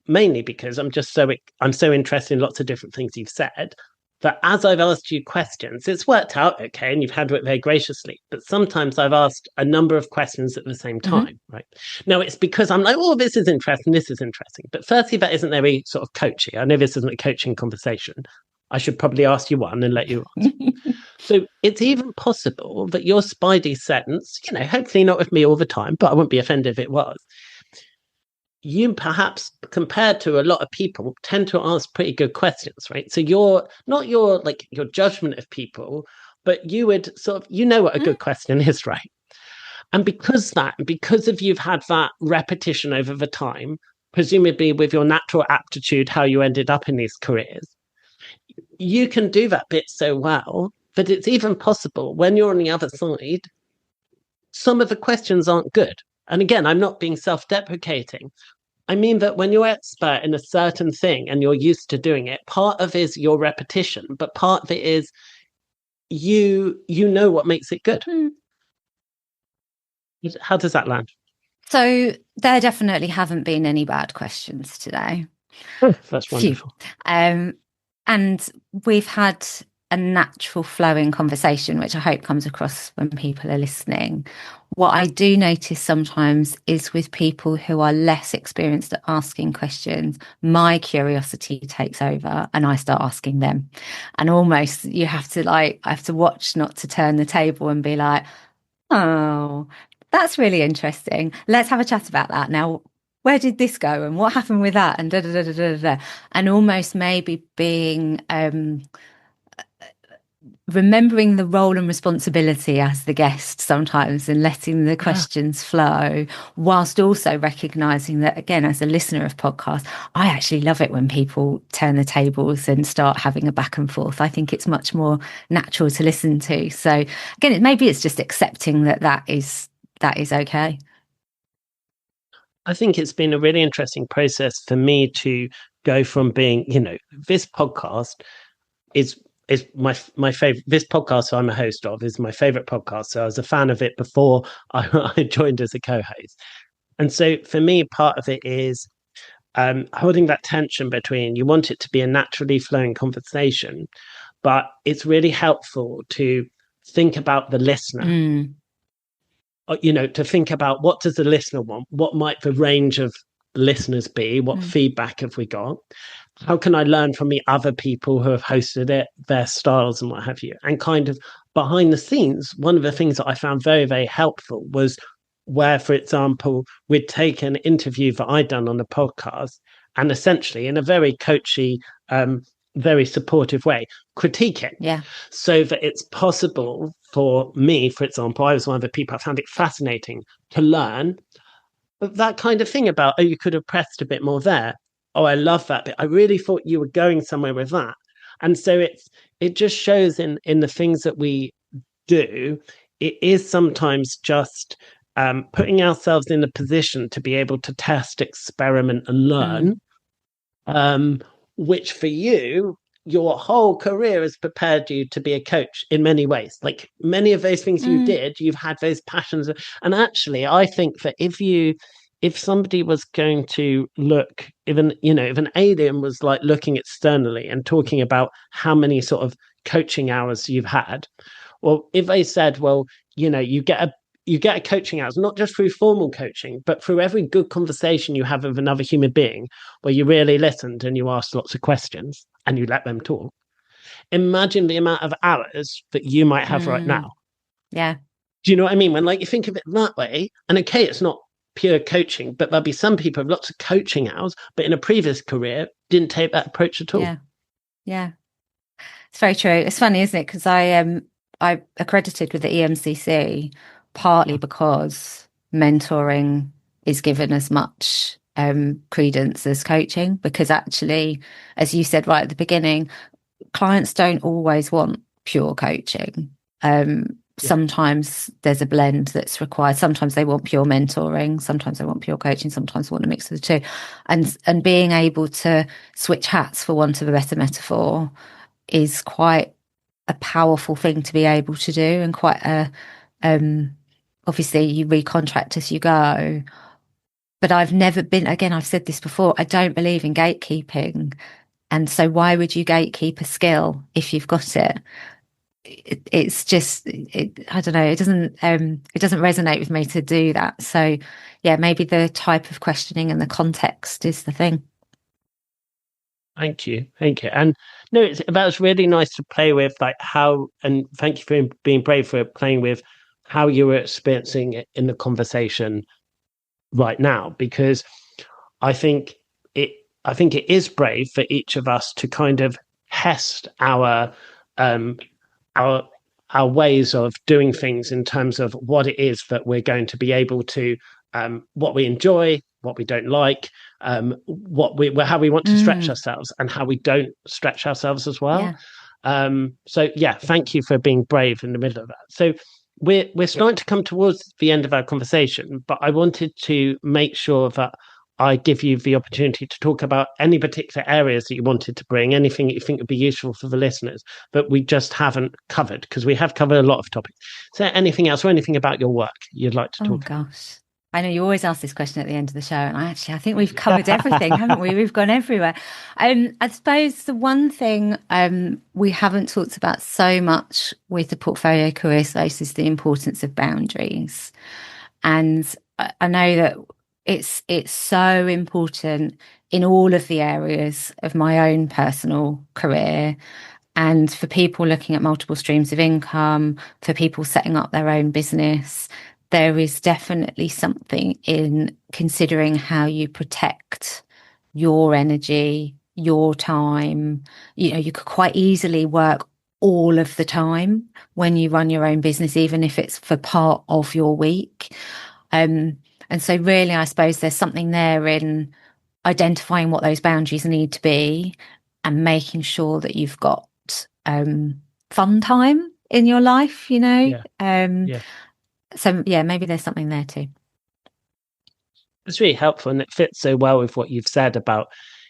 [SPEAKER 1] mainly because I'm so interested in lots of different things you've said, that as I've asked you questions, it's worked out okay, and you've handled it very graciously. But sometimes I've asked a number of questions at the same time, right? Now, it's because I'm like, oh, this is interesting, this is interesting. But firstly, that isn't very sort of coachy. I know this isn't a coaching conversation. I should probably ask you one and let you answer. So it's even possible that your spidey sense, you know, hopefully not with me all the time, but I wouldn't be offended if it was, you perhaps, compared to a lot of people, tend to ask pretty good questions, right? So you're not your judgment of people, but you would sort of, you know what a good question is, right? And because of you've had that repetition over the time, presumably with your natural aptitude, how you ended up in these careers, you can do that bit so well that it's even possible when you're on the other side, some of the questions aren't good. And again, I'm not being self-deprecating. I mean that when you're expert in a certain thing and you're used to doing it, part of it is your repetition, but part of it is you know what makes it good. How does that land?
[SPEAKER 2] So there definitely haven't been any bad questions today.
[SPEAKER 1] That's wonderful.
[SPEAKER 2] And we've had a natural flowing conversation, which I hope comes across when people are listening. What I do notice sometimes is with people who are less experienced at asking questions, my curiosity takes over and I start asking them. And almost I have to watch not to turn the table and be like, oh, that's really interesting. Let's have a chat about that. Now, where did this go and what happened with that? And da da da da da da. And almost maybe being remembering the role and responsibility as the guest sometimes and letting the questions flow, whilst also recognizing that, again, as a listener of podcasts, I actually love it when people turn the tables and start having a back and forth. I think it's much more natural to listen to. So again, maybe it's just accepting that is okay.
[SPEAKER 1] I think it's been a really interesting process for me to go from being, this podcast is my favorite. This podcast I'm a host of is my favorite podcast. So I was a fan of it before I joined as a co-host. And so for me, part of it is holding that tension between, you want it to be a naturally flowing conversation, but it's really helpful to think about the listener. To think about, what does the listener want? What might the range of listeners be? What feedback have we got? How can I learn from the other people who have hosted it, their styles and what have you? And kind of behind the scenes, one of the things that I found very, very helpful was where, for example, we'd take an interview that I'd done on the podcast and essentially, in a very coachy, very supportive way, critique it.
[SPEAKER 2] Yeah.
[SPEAKER 1] So that it's possible for me, for example, I was one of the people, I found it fascinating to learn that kind of thing about, you could have pressed a bit more there. Oh, I love that bit. I really thought you were going somewhere with that. And so it just shows in the things that we do, it is sometimes just putting ourselves in a position to be able to test, experiment and learn, which for you, your whole career has prepared you to be a coach in many ways. Like many of those things you did, you've had those passions. And actually, I think that if somebody was going to look, if an alien was like looking externally and talking about how many sort of coaching hours you've had, well, if they said, well, you get a coaching hours, not just through formal coaching, but through every good conversation you have with another human being where you really listened and you asked lots of questions and you let them talk. Imagine the amount of hours that you might have right now.
[SPEAKER 2] Yeah.
[SPEAKER 1] Do you know what I mean? When you think of it that way, and okay, it's not pure coaching, but there'll be some people with lots of coaching hours, but in a previous career didn't take that approach at all.
[SPEAKER 2] Yeah. It's very true. It's funny, isn't it? Because I accredited with the EMCC partly because mentoring is given as much credence as coaching, because actually, as you said right at the beginning, clients don't always want pure coaching. Sometimes there's a blend that's required. Sometimes they want pure mentoring. Sometimes they want pure coaching. Sometimes they want a mix of the two. And being able to switch hats, for want of a better metaphor, is quite a powerful thing to be able to do, and quite a obviously you recontract as you go. But I've never been, again, I've said this before, I don't believe in gatekeeping. And so why would you gatekeep a skill if you've got it? It's just, I don't know, it doesn't resonate with me to do that. So yeah, maybe the type of questioning and the context is the thing.
[SPEAKER 1] Thank you. And no, that was really nice to play with, like how, and thank you for being brave for playing with how you were experiencing it in the conversation right now, because I think it is brave for each of us to kind of test our ways of doing things in terms of what it is that we're going to be able to, what we enjoy, what we don't like, how we want to stretch ourselves and how we don't stretch ourselves as well. So yeah, thank you for being brave in the middle of that. So we're starting to come towards the end of our conversation, but I wanted to make sure that I give you the opportunity to talk about any particular areas that you wanted to bring, anything that you think would be useful for the listeners that we just haven't covered, because we have covered a lot of topics. Is there anything else or anything about your work you'd like to talk about?
[SPEAKER 2] Gosh. I know you always ask this question at the end of the show, and I think we've covered everything, haven't we? We've gone everywhere. I suppose the one thing we haven't talked about so much with the portfolio career space is the importance of boundaries. And I know that it's so important in all of the areas of my own personal career, and for people looking at multiple streams of income, for people setting up their own business. There is definitely something in considering how you protect your energy, your time. You could quite easily work all of the time when you run your own business, even if it's for part of your week. And so really, I suppose there's something there in identifying what those boundaries need to be and making sure that you've got fun time in your life, So maybe there's something there too.
[SPEAKER 1] It's really helpful, and it fits so well with what you've said about,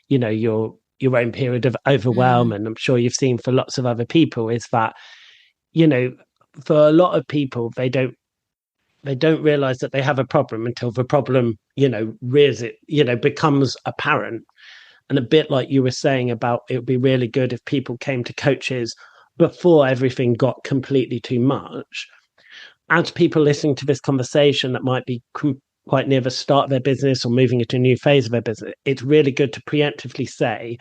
[SPEAKER 1] your own period of overwhelm. And I'm sure you've seen for lots of other people is that, for a lot of people, they don't realize that they have a problem until the problem, rears it, becomes apparent. And a bit like you were saying about, it would be really good if people came to coaches before everything got completely too much. As people listening to this conversation that might be quite near the start of their business or moving into a new phase of their business, it's really good to preemptively say,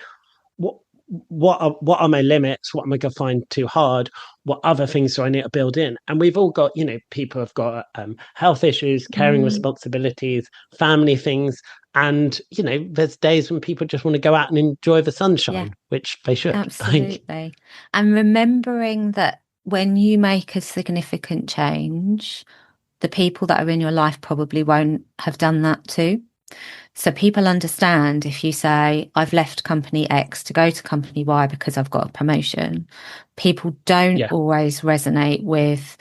[SPEAKER 1] what are my limits? What am I going to find too hard? What other things do I need to build in? And we've all got, people have got health issues, caring responsibilities, family things. And, there's days when people just want to go out and enjoy the sunshine, which they should.
[SPEAKER 2] Absolutely. And remembering that when you make a significant change, the people that are in your life probably won't have done that too. So people understand if you say, I've left company X to go to company Y because I've got a promotion. People don't always resonate with,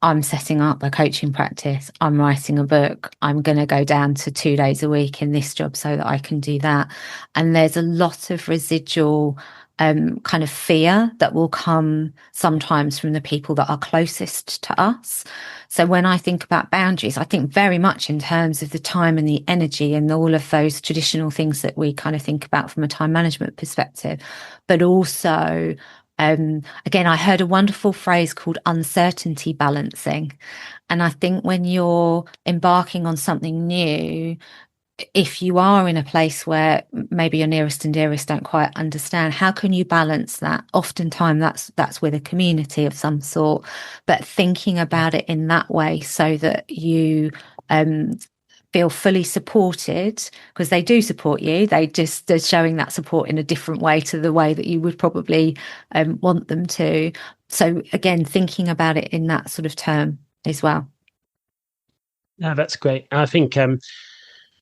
[SPEAKER 2] I'm setting up a coaching practice, I'm writing a book, I'm going to go down to 2 days a week in this job so that I can do that. And there's a lot of residual kind of fear that will come sometimes from the people that are closest to us. So when I think about boundaries, I think very much in terms of the time and the energy and all of those traditional things that we kind of think about from a time management perspective, but also again, I heard a wonderful phrase called uncertainty balancing. And I think when you're embarking on something new, if you are in a place where maybe your nearest and dearest don't quite understand, how can you balance that? Oftentimes that's with a community of some sort, but thinking about it in that way so that you feel fully supported, because they do support you. They're showing that support in a different way to the way that you would probably want them to. So again, thinking about it in that sort of term as well.
[SPEAKER 1] No, that's great. I think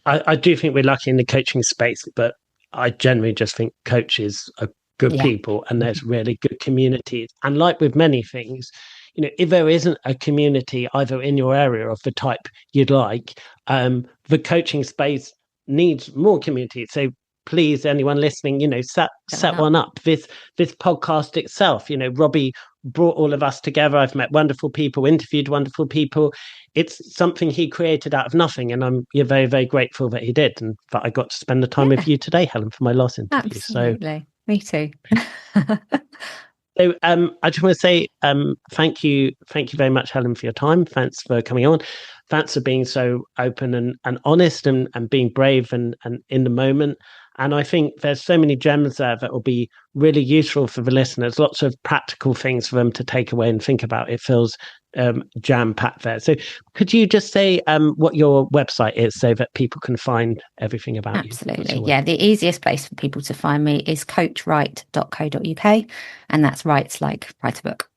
[SPEAKER 1] I do think we're lucky in the coaching space, but I generally just think coaches are good people and there's really good communities. And like with many things, if there isn't a community either in your area of the type you'd like, the coaching space needs more community. So please, anyone listening, set one up. This podcast itself, Robbie brought all of us together. I've met wonderful people, interviewed wonderful people. It's something he created out of nothing, and I'm very, very grateful that he did, and that I got to spend the time with you today, Helen, for my last interview.
[SPEAKER 2] Absolutely, me too.
[SPEAKER 1] So I just want to say thank you very much, Helen, for your time. Thanks for coming on. Thanks for being so open and honest and being brave and in the moment. And I think there's so many gems there that will be really useful for the listeners, lots of practical things for them to take away and think about. It feels jam-packed there. So could you just say what your website is so that people can find everything about you?
[SPEAKER 2] Absolutely. Yeah, the easiest place for people to find me is coachwrite.co.uk, and that's writes like write a book.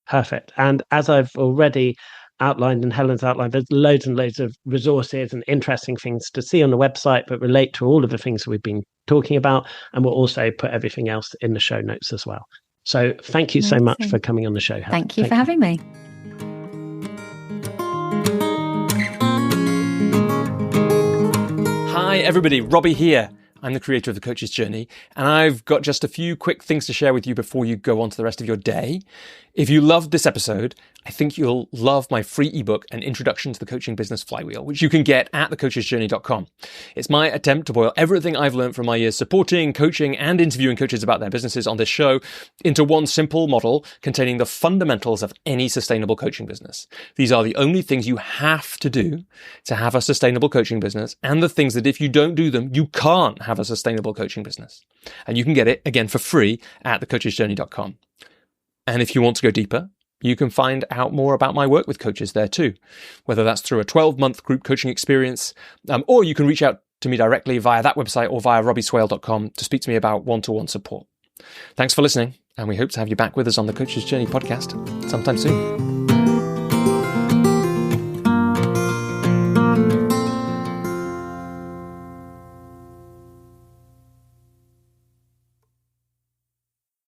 [SPEAKER 1] Perfect. And as I've already outlined and Helen's outlined, there's loads and loads of resources and interesting things to see on the website that relate to all of the things that we've been talking about. And we'll also put everything else in the show notes as well. So thank you so much for coming on the show, Helen.
[SPEAKER 2] Thank you for having me.
[SPEAKER 3] Hi everybody, Robbie here. I'm the creator of The Coach's Journey, and I've got just a few quick things to share with you before you go on to the rest of your day. If you loved this episode, I think you'll love my free ebook, An Introduction to the Coaching Business Flywheel, which you can get at thecoachesjourney.com. It's my attempt to boil everything I've learned from my years supporting, coaching, and interviewing coaches about their businesses on this show into one simple model containing the fundamentals of any sustainable coaching business. These are the only things you have to do to have a sustainable coaching business, and the things that if you don't do them, you can't have a sustainable coaching business. And you can get it, again, for free at thecoachesjourney.com. And if you want to go deeper, you can find out more about my work with coaches there too, whether that's through a 12-month group coaching experience, or you can reach out to me directly via that website or via robbieswale.com to speak to me about one-to-one support. Thanks for listening, And we hope to have you back with us on the Coach's Journey podcast sometime soon.